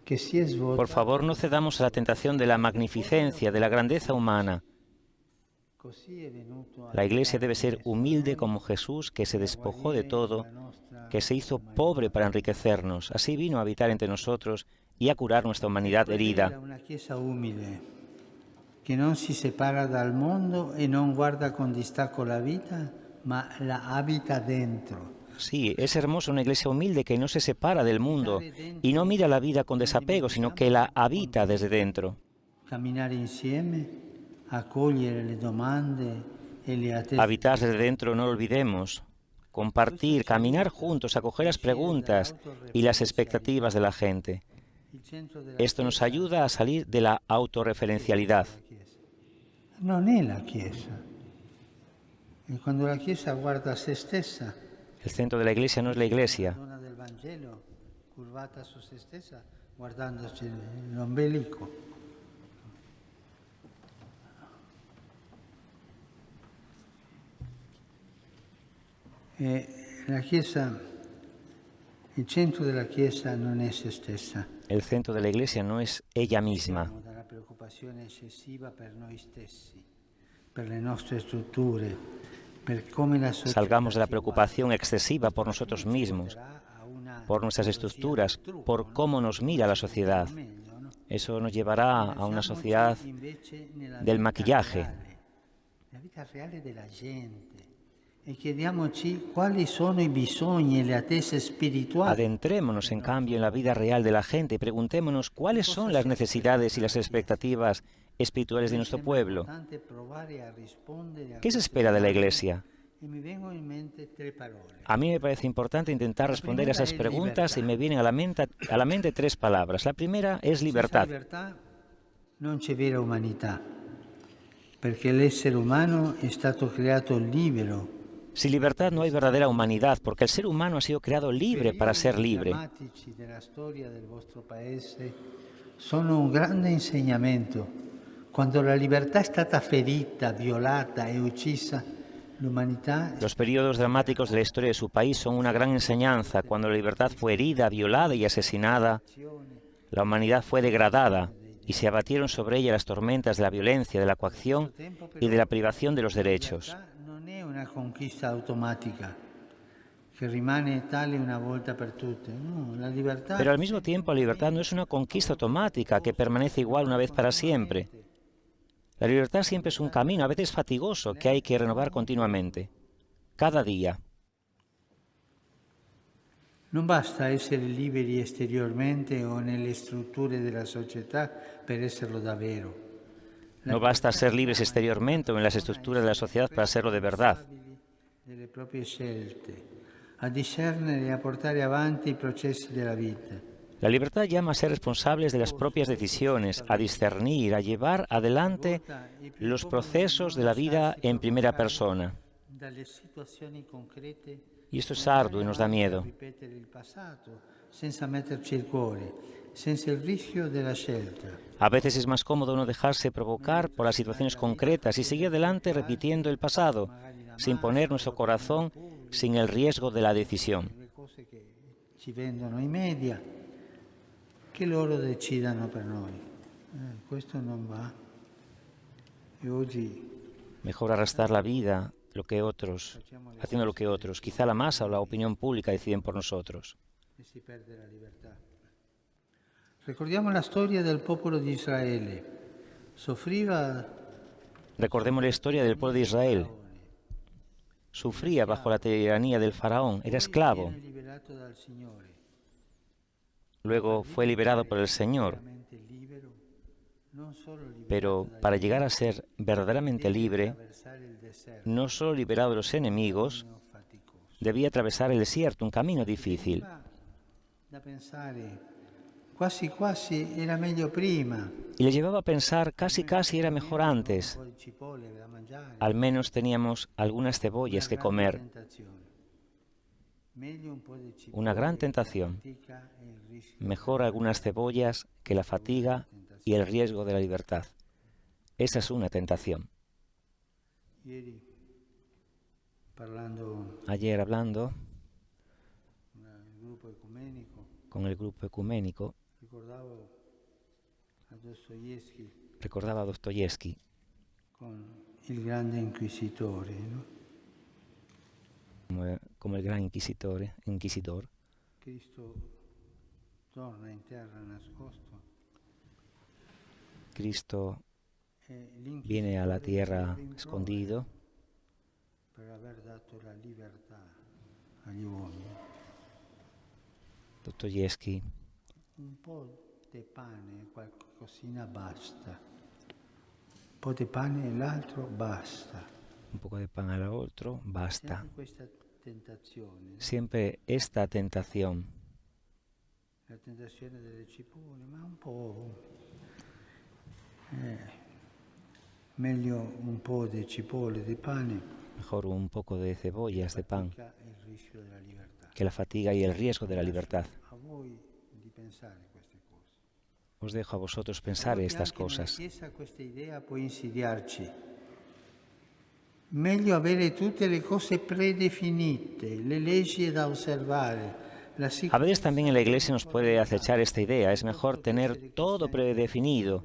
che si è svolta. Por favor, no cedamos a la tentación de la magnificencia, de la grandeza humana. Così è venuto a La iglesia debe ser humilde como Jesús, que se despojó de todo, que se hizo pobre para enriquecernos. Así vino a habitar entre nosotros y a curar nuestra humanidad herida. Una Chiesa umile, che non si separa dal mondo e non guarda con distacco la vita, ma la abita dentro. Sí, es hermoso una iglesia humilde que no se separa del mundo y no mira la vida con desapego, sino que la habita desde dentro. Camminare insieme, accogliere le domande e le attese. Habitar desde dentro, no lo olvidemos. Compartir, caminar juntos, acoger las preguntas y las expectativas de la gente. Il centro della Esto nos ayuda a salir de la autorreferencialidad. Chiesa non è la Chiesa. E quando la Chiesa guarda a se stessa, El centro de la iglesia no es la iglesia. la donna del Vangelo curvata su se stessa, guardandosi l'ombelico. E la Chiesa, il centro della Chiesa non è se stessa. El centro de la iglesia no es ella misma. Siamo dalla preoccupazione eccessiva per noi stessi, per le nostre strutture, per come la società Salgamos de la ci preocupación excesiva por nosotros mismos, guarderà a una por nuestras estructuras, por cómo nos mira la sociedad. meglio, no? Eso nos llevará a una sociedad Invece nella del vita maquillaje. reale, la vita reale della gente. E chiediamoci quali sono i bisogni e le attese spirituali. Adentrémonos, en cambio, en la vida real de la gente y preguntémonos cuáles son las necesidades y las expectativas espirituales de nuestro pueblo. Importante provare a rispondere a ¿Qué se espera de la iglesia? E mi vengono in mente tre parole. A mí me parece importante intentar responder a esas preguntas y me vienen a la mente tres palabras. La primera es Senza libertad. libertà non c'è vera umanità, perché l'essere umano è stato creato libero. Sin libertad no hay verdadera humanidad, porque el ser humano ha sido creado libre para ser libre. Drammatici della storia del vostro paese sono un grande insegnamento. Quando la libertà è stata ferita, violata e uccisa, l'umanità... Los periodos dramáticos de la historia de su país son una gran enseñanza. Cuando la libertad fue herida, violada y asesinada, la humanidad fue degradada y se abatieron sobre ella las tormentas de la violencia, de la coacción y de la privación de los derechos. Non è una conquista automatica che rimane tale una volta per tutte. No, la libertà... Pero al mismo tiempo, la libertad no es una conquista automática que permanece igual una vez para siempre. La libertad siempre es un camino, a veces fatigoso, que hay que renovar continuamente, cada día. Non basta essere liberi esteriormente o nelle strutture della società per esserlo davvero. No basta ser libres exteriormente o en las estructuras de la sociedad para serlo de verdad. Delle proprie scelte, a discernere e a portare avanti i processi della vita. La libertad llama a ser responsables de las propias decisiones, a discernir, a llevar adelante los procesos de la vida en primera persona. Dalle situazioni concrete Y esto es arduo y nos da miedo. ripetere il passato senza metterci il cuore, senza il rischio della scelta. A veces es más cómodo no dejarse provocar por las situaciones concretas y seguir adelante repitiendo el pasado, sin poner nuestro corazón, sin el riesgo de la decisión. Le cose che ci vendono i media, che loro decidano per noi. Questo non va. E oggi Mejor arrastrar la vida haciendo lo que otros. Quizá la masa o la opinión pública deciden por nosotros. si perde la libertà. Ricordiamo la storia del popolo di Israele. Soffriva. Recordemos la historia del pueblo de Israel. Sufría bajo la tiranía del faraón, era esclavo. Luego fue liberado por el Señor. Pero para llegar a ser verdaderamente libre, no solo liberado de los enemigos, debía atravesar el desierto, un camino difícil. Y le llevaba a pensar, casi era mejor antes. Al menos teníamos algunas cebollas que comer. Una gran tentación. Mejor algunas cebollas que la fatiga y el riesgo de la libertad. Esa es una tentación. Ayer hablando con el grupo ecuménico, recordaba a Dostoyevsky, el grande inquisidor, ¿no? Como el gran inquisidor. Cristo torna in terra nascosto. Cristo viene a la tierra escondido per aver dato la libertà agli uomini. Dostoyevsky. Un po' di pane, qualcosina basta. Un po' di pane e l'altro basta. Un poco de pan al otro, basta. Siempre esta tentación. La tentazione delle cipolle, ma un po'. Meglio un po' di cipolle, di pane. Mejor un poco de cebollas, de pan, que la fatiga y el riesgo de la libertad. Os dejo a vosotros pensar estas cosas. Meglio avere tutte le cose predefinite, le leggi da osservare. A veces también en la Iglesia nos puede acechar esta idea. Es mejor tener todo predefinido,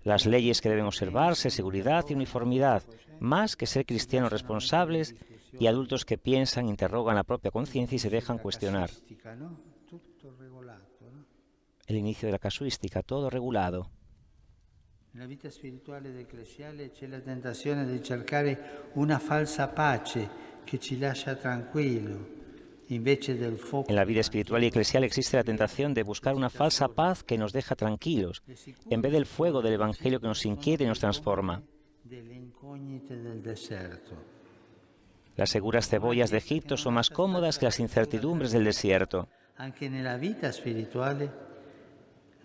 las leyes que deben observarse, seguridad y uniformidad, más que ser cristianos responsables y adultos que piensan, interrogan la propia conciencia y se dejan cuestionar. El inicio de la casuística, todo regulado. Nella vita spirituale ed ecclesiale c'è la tentazione di cercare una falsa pace che ci lascia tranquillo, invece del fuoco. En la vida espiritual y eclesial existe la tentación de buscar una falsa paz que nos deja tranquilos, en vez del fuego del Evangelio que nos inquieta y nos transforma. Las seguras cebollas de Egipto son más cómodas que las incertidumbres del desierto. Anche nella vita spirituale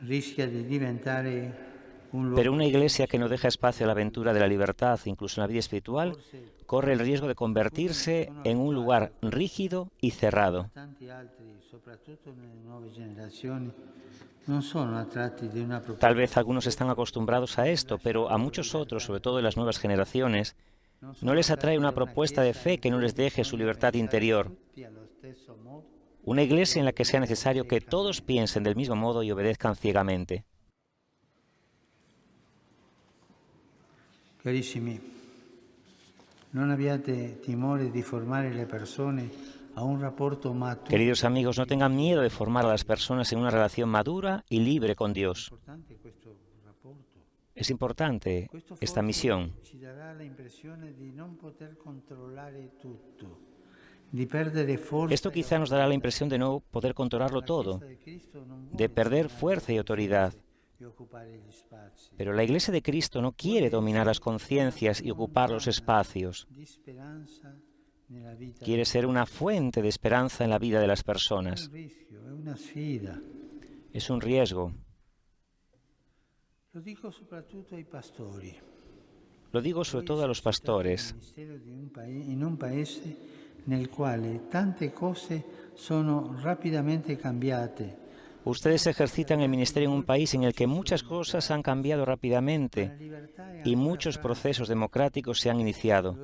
rischia di diventare Pero una iglesia que no deja espacio a la aventura de la libertad, incluso en la vida espiritual, corre el riesgo de convertirse en un lugar rígido y cerrado. Tal vez algunos están acostumbrados a esto, pero a muchos otros, sobre todo en las nuevas generaciones, no les atrae una propuesta de fe que no les deje su libertad interior. Una iglesia en la que sea necesario que todos piensen del mismo modo y obedezcan ciegamente. Carissimi, non abbiate timore di formare le persone a un rapporto maturo. Queridos amigos, no tengan miedo de formar a las personas en una relación madura y libre con Dios. Es importante esta misión. Esto quizá nos dará la impresión de no poder controlarlo todo, de perder fuerza y autoridad. Pero la Iglesia de Cristo no quiere dominar las conciencias y ocupar los espacios. Quiere ser una fuente de esperanza en la vida de las personas. Es un riesgo. Lo digo sobre todo a los pastores. En un país nel quale tante cose sono rapidamente cambiate. Ustedes ejercitan el ministerio en un país en el que muchas cosas han cambiado rápidamente y muchos procesos democráticos se han iniciado,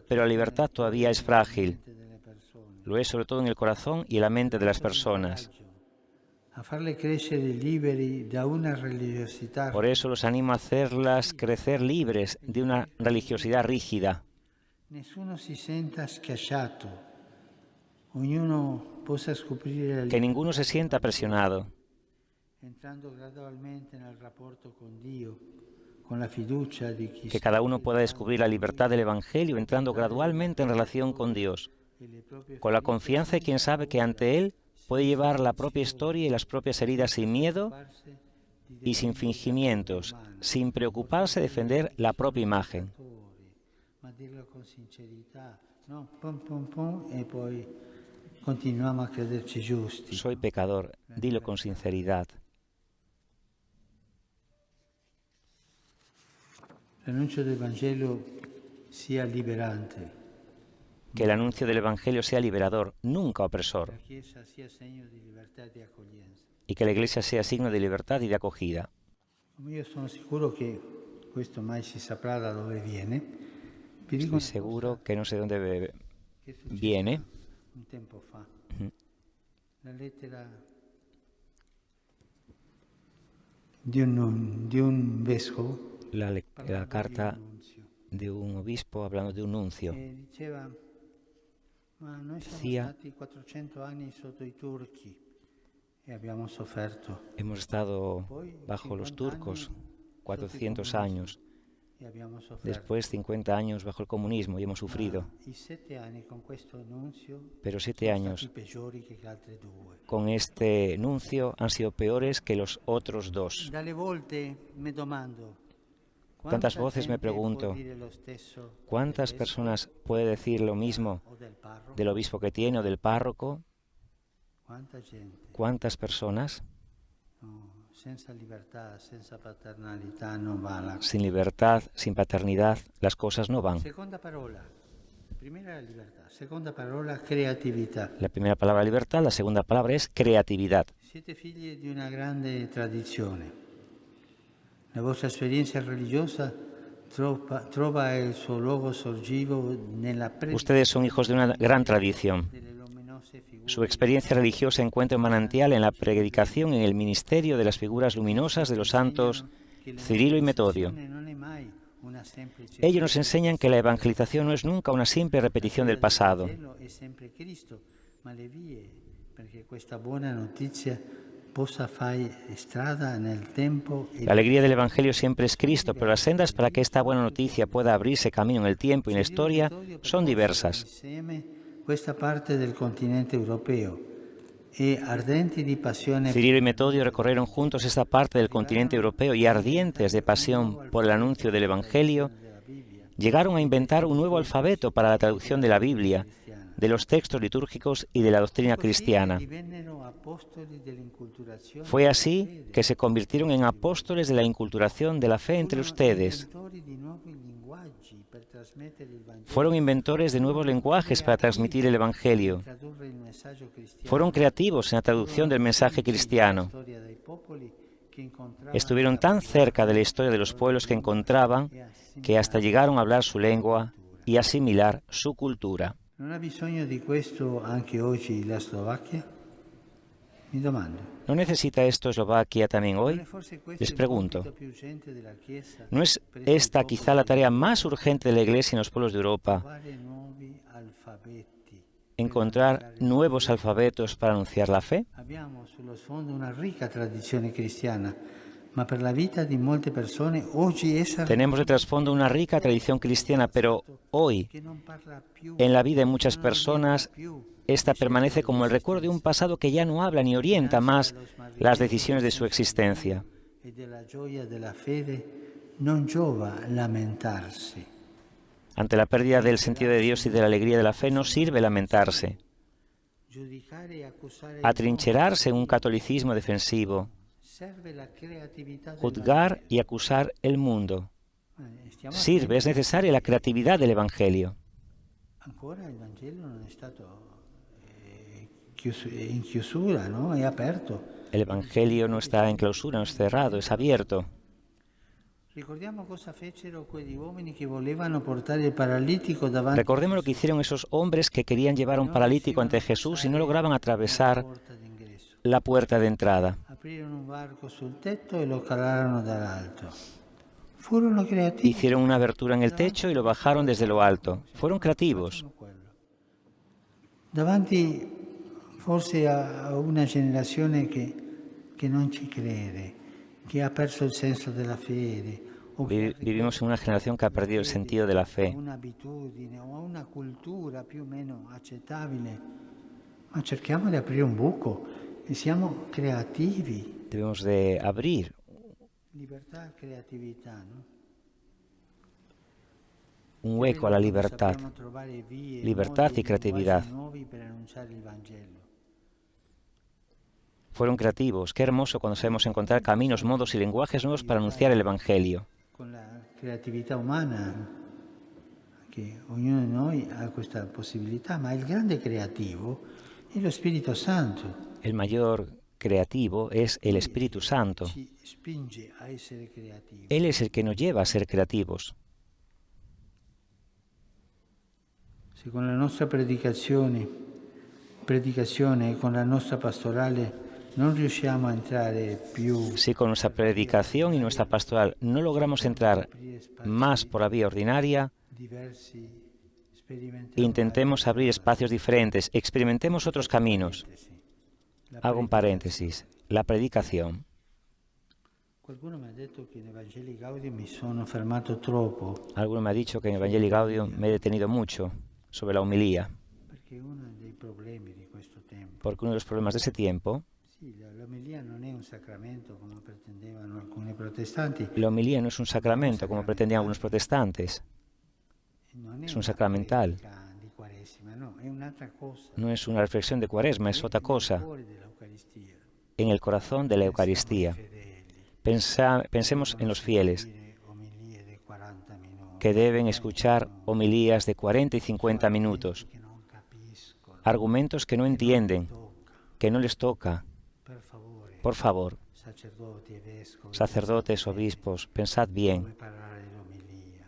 pero la libertad todavía es frágil. Lo es sobre todo en el corazón y en la mente de las personas. Por eso los animo a hacerlas crecer libres de una religiosidad rígida. Que ninguno se sienta presionado. Que cada uno pueda descubrir la libertad del Evangelio entrando gradualmente en relación con Dios, con la confianza de quien sabe que ante Él puede llevar la propia historia y las propias heridas sin miedo y sin fingimientos, sin preocuparse de defender la propia imagen. Soy pecador, dilo con sinceridad. Que el anuncio del Evangelio sea liberador, nunca opresor. Y que la Iglesia sea signo de libertad y de acogida. Estoy seguro que no sé dónde viene. Un tempo fa, la lettera di un vescovo, la carta de un obispo hablando de un nuncio. Decía, hemos estado bajo los turcos 400 años. Después 50 años bajo el comunismo y hemos sufrido. Pero 7 años con este nuncio han sido peores que los otros 2. Tantas voces me pregunto, ¿cuántas personas puede decir lo mismo del obispo que tiene o del párroco? ¿Cuántas personas? Sin libertad, sin paternidad, las cosas no van. La primera palabra libertad, la segunda palabra es creatividad. La vostra esperienza religiosa trova il suo luogo sorgivo nella Ustedes son hijos de una gran tradición. Su experiencia religiosa encuentra un manantial en la predicación y en el ministerio de las figuras luminosas de los santos Cirilo y Metodio. Ellos nos enseñan que la evangelización no es nunca una simple repetición del pasado. La alegría del Evangelio siempre es Cristo, pero las sendas para que esta buena noticia pueda abrirse camino en el tiempo y en la historia son diversas. Cirilo y Metodio recorrieron juntos esta parte del continente europeo y, ardientes de pasión por el anuncio del Evangelio, llegaron a inventar un nuevo alfabeto para la traducción de la Biblia, de los textos litúrgicos y de la doctrina cristiana. Fue así que se convirtieron en apóstoles de la inculturación de la fe entre ustedes. Fueron inventores de nuevos lenguajes para transmitir el Evangelio. Fueron creativos en la traducción del mensaje cristiano. Estuvieron tan cerca de la historia de los pueblos que encontraban que hasta llegaron a hablar su lengua y asimilar su cultura. ¿No ha bisogno di questo anche oggi la Slovacchia? Mi domando. ¿No necesita esto Eslovaquia también hoy? Les pregunto. ¿No es esta quizá la tarea más urgente de la Iglesia en los pueblos de Europa? Encontrar nuevos alfabetos para anunciar la fe. Abbiamo sullo sfondo una ricca tradizione cristiana, ma per la vita di molte persone oggi essa Tenemos de trasfondo una rica tradición cristiana, pero hoy, en la vida de muchas personas, esta permanece como el recuerdo de un pasado que ya no habla ni orienta más las decisiones de su existencia. e della gioia della fede non giova lamentarsi. Ante la pérdida del sentido de Dios y de la alegría de la fe no sirve lamentarse. Giudicare e accusare Atrincherarse en un catolicismo defensivo, serve la creatività del juzgar y acusar el mundo. Stiamo Sirve, es necesaria la creatividad del Evangelio. ancora il Vangelo non è stato in chiusura, no? È aperto. El Evangelio no está en clausura, no es cerrado, es abierto. Ricordiamo cosa fecero quegli uomini che volevano portare il paralitico davanti Recordemos lo que hicieron esos hombres que querían llevar a un paralítico ante Jesús y no lograban atravesar alla porta d'ingresso. la puerta de entrada. Aprirono un varco sul tetto e lo calarono dall'alto. Furono creativi. Hicieron una abertura en el techo y lo bajaron desde lo alto. Fueron creativos. Davanti forse a una generazione che non ci crede, che ha perso il senso della fede, o che Vivimos en una generación que ha perdido el sentido de la a fe. un'abitudine o a una cultura più o meno accettabile. Ma cerchiamo di aprire un buco e siamo creativi. Debemos de abrir Libertà, creatività, no? un hueco a la libertad. Sappiamo trovare vie, Libertad modi, y creatividad. linguaggi nuovi per annunciare il Vangelo. Fueron creativos. Qué hermoso cuando sabemos encontrar caminos, modos y lenguajes nuevos para anunciar el Evangelio. Con la creatività umana, che ognuno di noi ha questa possibilità, ma il grande creativo è lo Spirito Santo. El mayor creativo es el Espíritu Santo. Ci spinge a essere creativi. Él es el que nos lleva a ser creativos. Se con la nostra predicazione e con la nostra pastorale non riusciamo a entrare più Si con nuestra predicación y nuestra pastoral no logramos entrar más por la vía ordinaria, diversi, sperimentare intentemos abrir espacios diferentes, experimentemos otros caminos. Hago un paréntesis. La predicación. Qualcuno mi ha detto che nei Vangeli Gaudium mi sono fermato troppo, Alguno me ha dicho que en Evangelii Gaudium me he detenido mucho sobre la homilía, perché uno dei problemi di questo tempo, porque uno de los problemas de ese tiempo, sì, l'omelia non è un sacramento come pretendevano alcuni protestanti, la homilía no es un sacramento como pretendían algunos protestantes, non è es un una sacramental, predica di Quaresima, no, è un'altra cosa, no es una reflexión de Cuaresma, es otra cosa, il cuore dell'Eucaristia. en el corazón de la Eucaristía. Pensemos en los fieles, Dire omelie di 40 minuti, que deben escuchar homilías de 40 y 50 minutos, che non capiscono, argumentos que no entienden, que no les toca. per favore, Por favor, sacerdoti e vescovi, sacerdotes, obispos, pensad bien preparare l'omelia,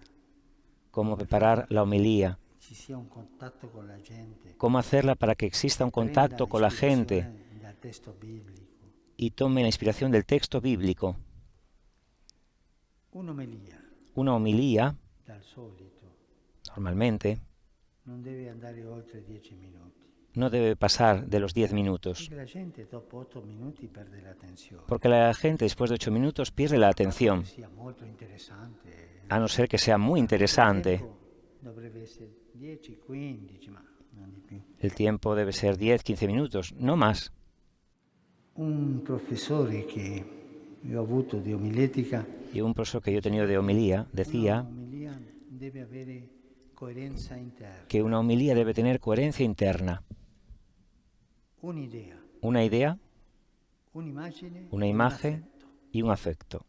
cómo preparar la homilía, ci sia un contatto con la gente, cómo hacerla para que exista un contacto con la gente dal testo biblico. y tome la inspiración del texto bíblico. Un'omelia, Una homilía, dal solito, normalmente, non deve andare oltre 10 minuti, no debe pasar de los 10 minutos, perché la gente dopo 8 minuti perde l'attenzione. porque la gente después de 8 minutos pierde la atención, Sia molto interessante. a no ser que sea muy interesante. Dovrebbe essere 10, 15, ma non di più. El tiempo debe ser 10, 15 minutos, no más. Un professore che io ho avuto di omiletica, Y un profesor que yo he tenido de homilía decía un'omelia deve avere coerenza interna, que una homilía debe tener coherencia interna. un'idea, una idea, un'immagine, una imagen y un afecto.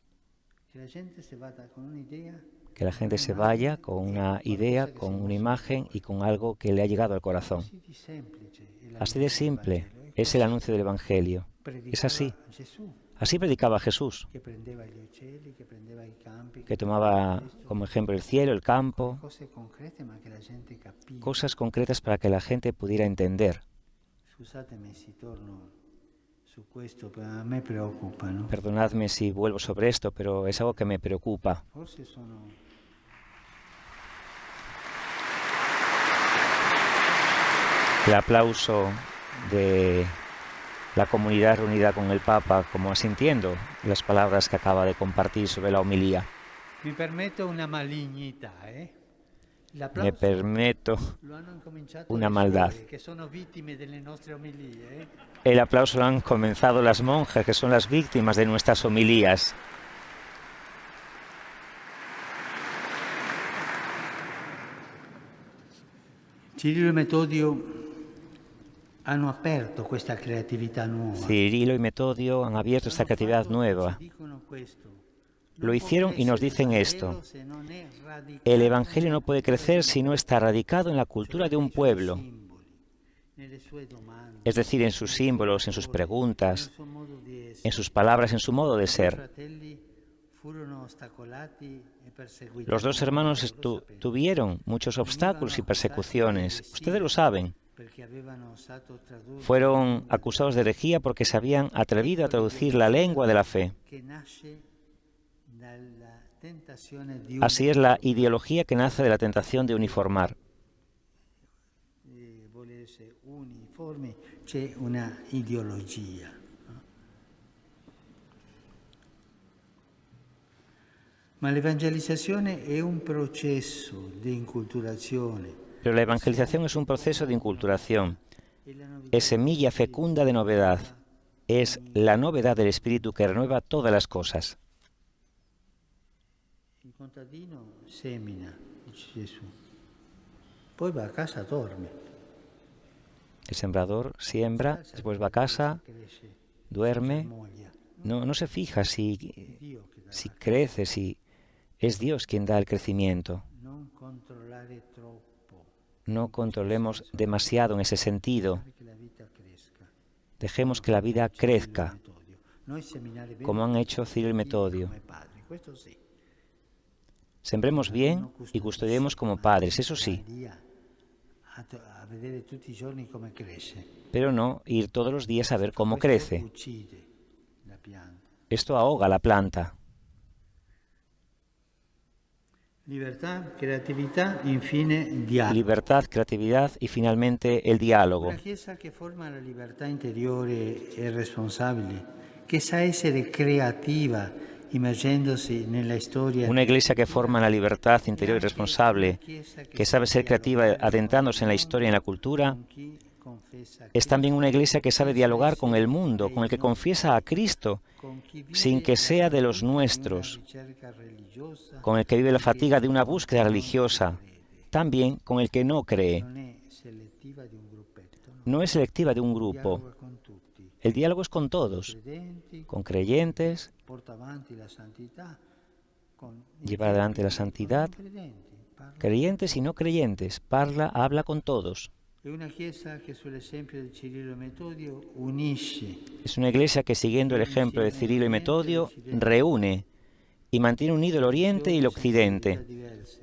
che la gente se vada con un'idea, Que la gente se vaya con una idea, con una imagen y con algo que le ha llegado al corazón. così di semplice è la Así de vita del simple Vangelo. es el anuncio del Evangelio. Es así. Predicava Gesù, Así predicaba Jesús, che prendeva gli uccelli, che prendeva i campi, que tomaba como ejemplo el cielo, el campo, cose concrete ma che la gente capiva. cosas concretas para que la gente pudiera entender. Scusatemi se torno su questo, però a me preoccupa, no? Perdonadme si vuelvo sobre esto, pero es algo que me preocupa. Forse sono El aplauso de la comunidad reunida con el Papa, como asintiendo las palabras que acaba de compartir sobre la homilía. Mi permetto una malignità, Me L'applauso permito lo hanno incominciato una le maldad. suore, che sono vittime delle nostre omilie, El aplauso lo han comenzado las monjas, que son las víctimas de nuestras homilías. Cirillo e Metodio hanno aperto questa creatività nuova. Cirilo y Metodio han abierto esta creatividad nueva. Dicono questo. Lo hicieron y nos dicen esto. El Evangelio no puede crecer si no está radicado en la cultura de un pueblo, es decir, en sus símbolos, en sus preguntas, en sus palabras, en su modo de ser. Los dos hermanos tuvieron muchos obstáculos y persecuciones. Ustedes lo saben. Fueron acusados de herejía porque se habían atrevido a traducir la lengua de la fe. Así es la ideología que nace de la tentación de uniformar. Volersi uniformi, c'è una ideologia. Ma l'evangelizzazione è un processo di inculturazione. Pero la evangelización es un proceso de inculturación. Es semilla fecunda de novedad. Es la novedad del Espíritu que renueva todas las cosas. Il contadino semina, dice Gesù, poi va a casa, dorme. El sembrador siembra, después va a casa, duerme. No se fija si crece, si es Dios quien da el crecimiento. Non controllare troppo, No controlemos demasiado en ese sentido. che la vita cresca. Dejemos que la vida crezca, Noi seminare bene como han hecho Cirilo y Metodio. come padri, questo sì. Sembremos bien y custodiemos como padres, eso sí, Lì a vedere tutti i giorni come cresce. pero no ir todos los días a ver cómo crece. Uccide la pianta. Esto ahoga la planta. Libertà, creatività, infine dialogo. Libertad, creatividad y finalmente el diálogo. Una Chiesa che forma la libertà interiore e responsabile, che sa essere creativa, immergendosi nella storia. Una iglesia que forma la libertad interior y responsable, que sabe ser creativa adentrándose en la historia y en la cultura, Chi confessa es también una iglesia que sabe dialogar con el mundo, con el que confiesa a Cristo, con chi vive sin que sea de los una nuestros, ricerca religiosa, con el que vive la fatiga de una búsqueda religiosa, también con el que no cree. non è selettiva di un gruppetto, no? No es selectiva de un grupo. Dialoga con tutti. El diálogo es con todos, Credenti, con creyentes, porta avanti la santità, con llevar adelante la santidad, credenti. Parla. creyentes y no creyentes, habla con todos. È una Chiesa che sull'esempio di Cirillo e Metodio unisce Es una iglesia que, siguiendo el ejemplo de Cirilo y Metodio, reúne y mantiene unido el Oriente y el Occidente, diverse.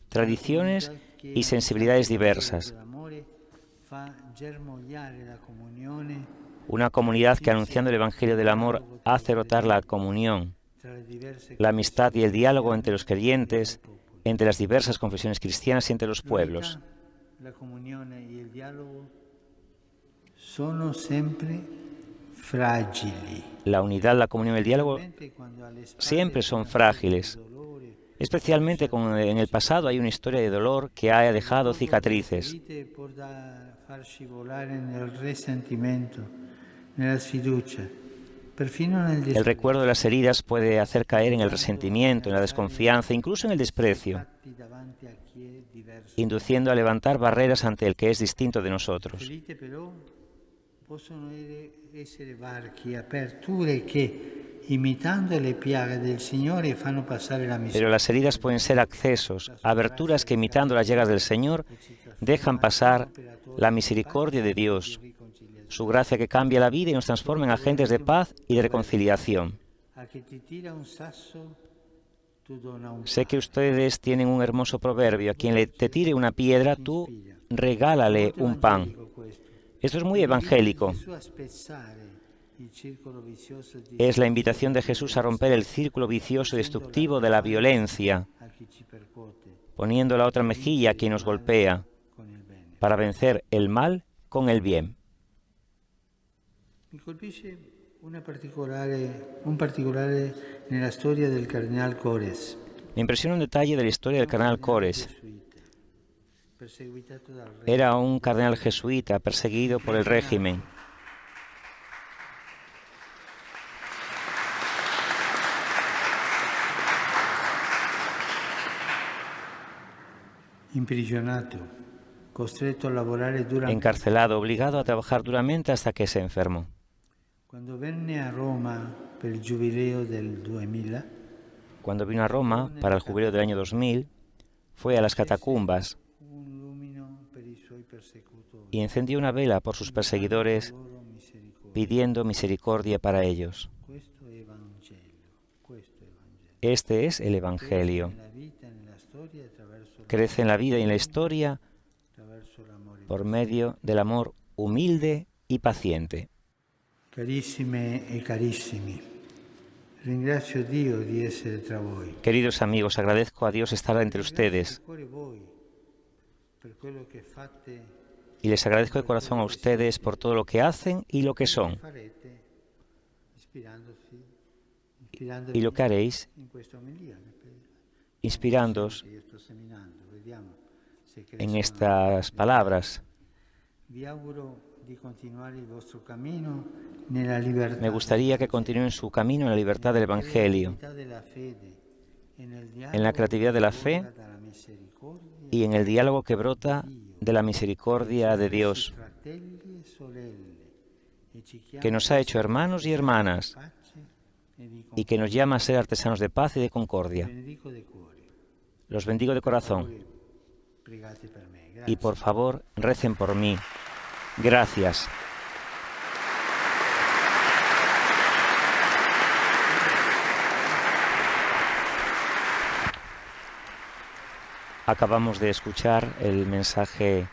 tradiciones y sensibilidades diversas. L'amore fa germogliare la comunione Una comunidad que, anunciando el Evangelio del amor, hace rotar la comunión, tra le diverse la amistad y el diálogo entre los creyentes, entre las diversas confesiones cristianas y entre los pueblos. la comunione e il dialogo sono sempre fragili. La unidad, la comunión y el diálogo Mentre quando alle spalle siempre son frágiles. dolore, Especialmente en el pasado hay una historia de dolor que ha dejado cicatrices. ferite può far scivolare nel risentimento, nella sfiducia, perfino nel El recuerdo de las heridas puede hacer caer en el resentimiento, en la desconfianza, incluso en el desprecio, fatti davanti a chi è diverso. induciendo a levantar barreras ante el que es distinto de nosotros. Ferite però possono essere varchi, aperture che, imitando le piaghe del Signore, fanno passare la Pero misericordia. las heridas pueden ser accesos, aberturas que imitando las llagas del Señor dejan pasar la misericordia de Dios, su gracia que cambia la vida y nos transforma en agentes de paz y de reconciliación. A che ti tira un sasso, tu dona un Sé que ustedes tienen un hermoso proverbio: a quien te tire una piedra, tú regálale un pan. Dico questo. Esto es muy evangélico. Gesù a spezzare il circolo vizioso di Es la invitación de Jesús a romper el círculo vicioso y destructivo de la violencia, a chi ci percuote poniendo la otra mejilla a quien nos golpea, con il bene. para vencer el mal con el bien. Mi colpisce un particolare nella storia del Cardinal Cores, Me impresiona un detalle de la historia del cardenal Cores. gesuita, perseguitato dal re. Era un cardenal jesuita perseguido por el régimen. Imprigionato, costretto a lavorare duramente. Encarcelado, obligado a trabajar duramente hasta que se enfermó. Quando venne a Roma per il giubileo del 2000, Cuando vino a Roma para el jubileo del año 2000, fue a las catacumbas un lumino per i suoi persecutori, y encendió una vela por sus perseguidores, loro misericordia. pidiendo misericordia para ellos. Questo è Evangelo, questo è Evangelo. Este es el Evangelio. Nella vita e nella storia attraverso Crece en la vida y en la historia l'amore. por medio del amor humilde y paciente. Carissime e carissimi, ringrazio Dio di essere tra voi. Queridos amigos, agradezco a Dios estar entre ustedes Cuore voi per quello che fate y les agradezco de corazón a ustedes por todo lo que hacen y lo que son farete, ispirandovi y lo que haréis, in questa omelia. inspirándoos Io sto seminando, vediamo se en crescono. estas palabras. Vi auguro di continuare il vostro cammino nella libertà. Me gustaría que continúen su camino en la libertad del Evangelio, Della fede e nel en la creatividad de la fe dalla misericordia y en el diálogo que brota de la misericordia de Dios, fratelli e sorelle e ci chiama que nos ha hecho hermanos y hermanas pace e di y que nos llama a ser artesanos de paz y de concordia. benedico de cuore. Los bendigo de corazón Pregate per me. y Grazie. por favor recen por mí. Gracias. Acabamos de escuchar el mensaje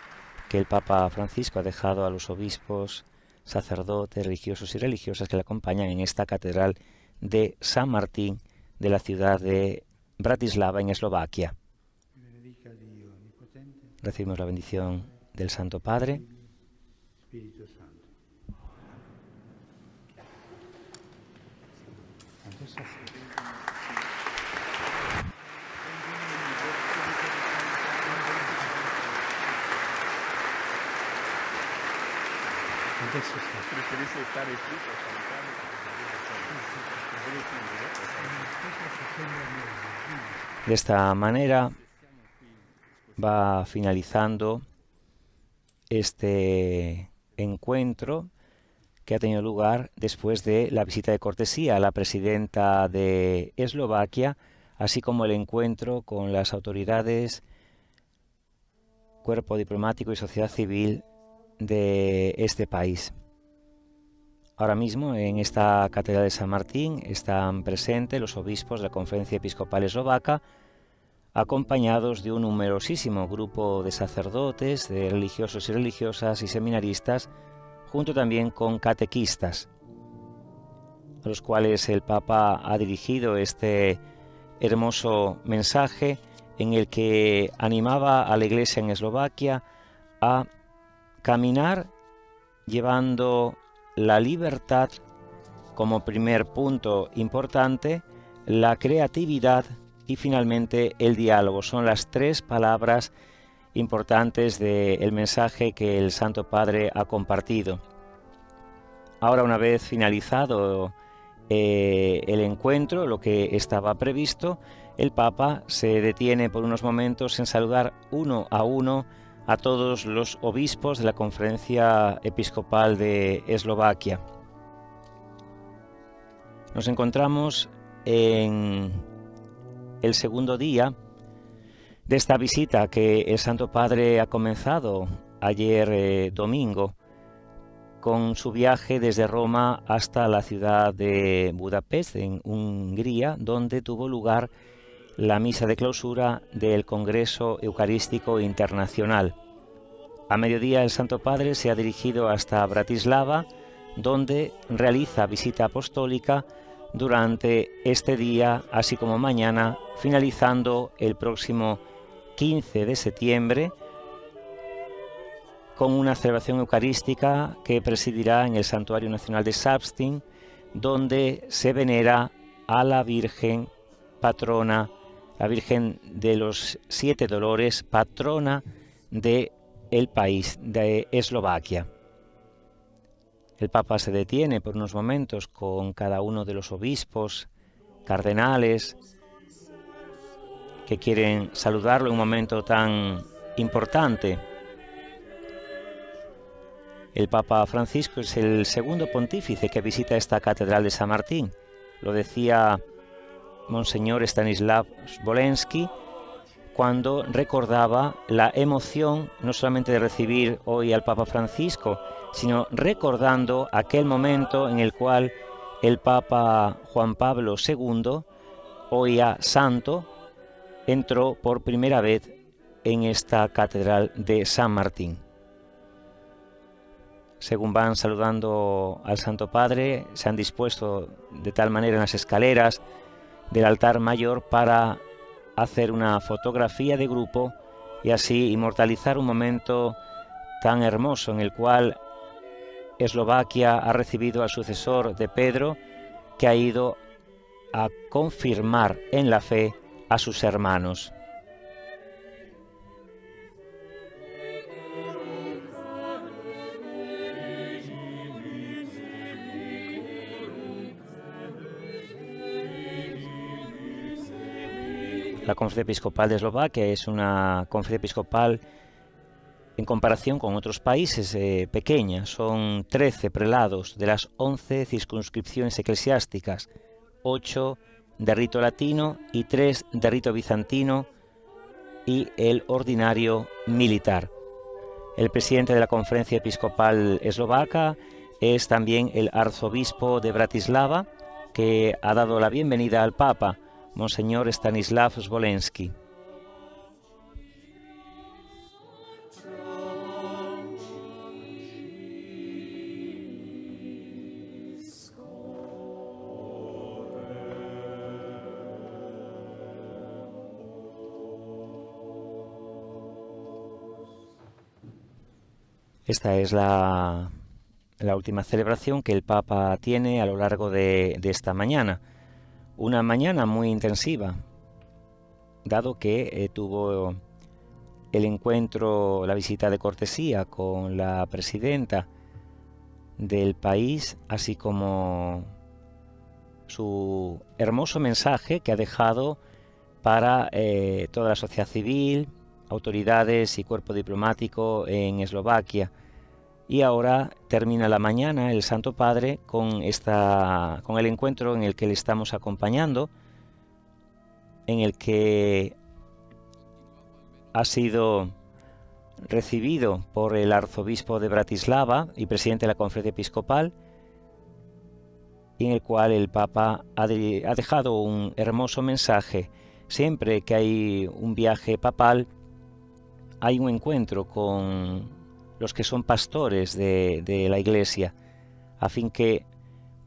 que el Papa Francisco ha dejado a los obispos, sacerdotes, religiosos y religiosas que le acompañan en esta catedral de San Martín de la ciudad de Bratislava, en Eslovaquia. Benedica Dio Onnipotente, Recibimos la bendición del Santo Padre, Spirito Santo. Preferisce stare qui per salutare? De esta manera va finalizando este encuentro que ha tenido lugar después de la visita de cortesía a la presidenta de Eslovaquia, así como el encuentro con las autoridades, cuerpo diplomático y sociedad civil de este país. Ahora mismo en esta Catedral de San Martín están presentes los obispos de la Conferencia Episcopal Eslovaca, acompañados de un numerosísimo grupo de sacerdotes, de religiosos y religiosas y seminaristas, junto también con catequistas, a los cuales el Papa ha dirigido este hermoso mensaje en el que animaba a la Iglesia en Eslovaquia a caminar llevando la libertad como primer punto importante, la creatividad y finalmente el diálogo. Son las tres palabras importantes del mensaje que el Santo Padre ha compartido. Ahora, una vez finalizado el encuentro, lo que estaba previsto, el Papa se detiene por unos momentos en saludar uno a uno a todos los obispos de la Conferencia Episcopal de Eslovaquia. Nos encontramos en el segundo día de esta visita que el Santo Padre ha comenzado ayer domingo con su viaje desde Roma hasta la ciudad de Budapest, en Hungría, donde tuvo lugar la misa de clausura del Congreso Eucarístico Internacional. A mediodía el Santo Padre se ha dirigido hasta Bratislava, donde realiza visita apostólica durante este día, así como mañana, finalizando el próximo 15 de septiembre con una celebración eucarística que presidirá en el Santuario Nacional de Šabatín, donde se venera a la Virgen patrona, la Virgen de los Siete Dolores, patrona del país de Eslovaquia. El Papa se detiene por unos momentos con cada uno de los obispos, cardenales, que quieren saludarlo en un momento tan importante. El Papa Francisco es el segundo pontífice que visita esta catedral de San Martín. Lo decía Monseñor Stanislav Zvolenský cuando recordaba la emoción no solamente de recibir hoy al Papa Francisco, sino recordando aquel momento en el cual el Papa Juan Pablo II, hoy ya santo, entró por primera vez en esta catedral de San Martín. Según van saludando al Santo Padre, se han dispuesto de tal manera en las escaleras del altar mayor para hacer una fotografía de grupo y así inmortalizar un momento tan hermoso en el cual Eslovaquia ha recibido al sucesor de Pedro, que ha ido a confirmar en la fe a sus hermanos. La Conferencia Episcopal de Eslovaquia es una conferencia episcopal en comparación con otros países pequeña. Son 13 prelados de las 11 circunscripciones eclesiásticas, 8 de rito latino y 3 de rito bizantino y el ordinario militar. El presidente de la Conferencia Episcopal Eslovaca es también el arzobispo de Bratislava, que ha dado la bienvenida al Papa, Monseñor Stanislav Zvolenský. Esta es la última celebración que el Papa tiene a lo largo de esta mañana. Una mañana muy intensiva, dado que tuvo el encuentro, la visita de cortesía con la presidenta del país, así como su hermoso mensaje que ha dejado para toda la sociedad civil, autoridades y cuerpo diplomático en Eslovaquia. Y ahora termina la mañana el Santo Padre con el encuentro en el que le estamos acompañando, en el que ha sido recibido por el arzobispo de Bratislava y presidente de la Conferencia Episcopal, y en el cual el Papa ha dejado un hermoso mensaje. Siempre que hay un viaje papal, hay un encuentro con los que son pastores de la Iglesia, a fin que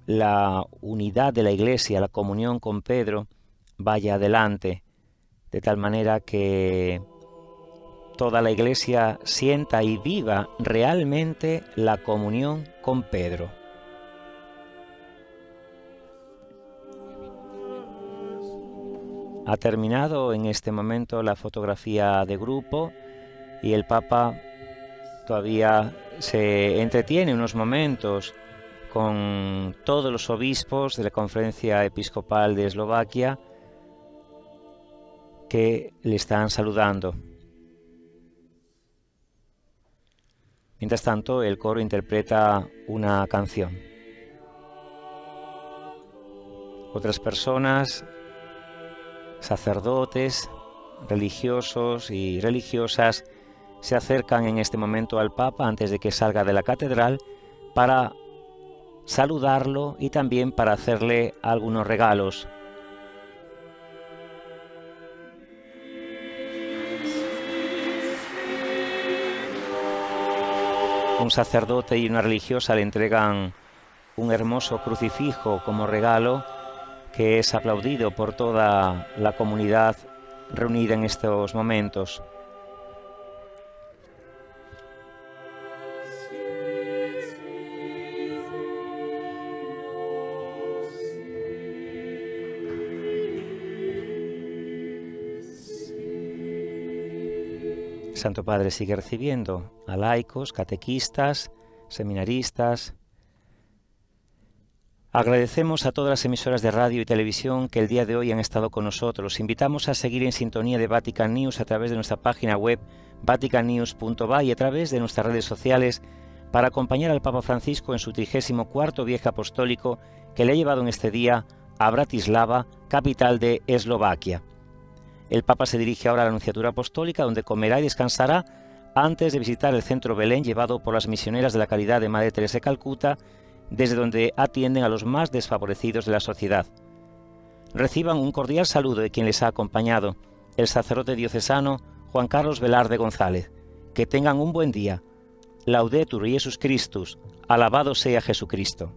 la unidad de la Iglesia, la comunión con Pedro, vaya adelante, de tal manera que toda la Iglesia sienta y viva realmente la comunión con Pedro. Ha terminado en este momento la fotografía de grupo y el Papa todavía se entretiene unos momentos con todos los obispos de la Conferencia Episcopal de Eslovaquia que le están saludando. Mientras tanto, el coro interpreta una canción. Otras personas, sacerdotes, religiosos y religiosas, se acercan en este momento al Papa antes de que salga de la catedral para saludarlo y también para hacerle algunos regalos. Un sacerdote y una religiosa le entregan un hermoso crucifijo como regalo que es aplaudido por toda la comunidad reunida en estos momentos. Santo Padre sigue recibiendo a laicos, catequistas, seminaristas. Agradecemos a todas las emisoras de radio y televisión que el día de hoy han estado con nosotros. Invitamos a seguir en sintonía de Vatican News a través de nuestra página web vaticannews.va y a través de nuestras redes sociales para acompañar al Papa Francisco en su 34º viaje apostólico que le ha llevado en este día a Bratislava, capital de Eslovaquia. El Papa se dirige ahora a la Nunciatura Apostólica, donde comerá y descansará antes de visitar el Centro Belén, llevado por las misioneras de la Caridad de Madre Teresa de Calcuta, desde donde atienden a los más desfavorecidos de la sociedad. Reciban un cordial saludo de quien les ha acompañado, el sacerdote diocesano Juan Carlos Velarde González. Que tengan un buen día. Laudetur Jesus Christus, alabado sea Jesucristo.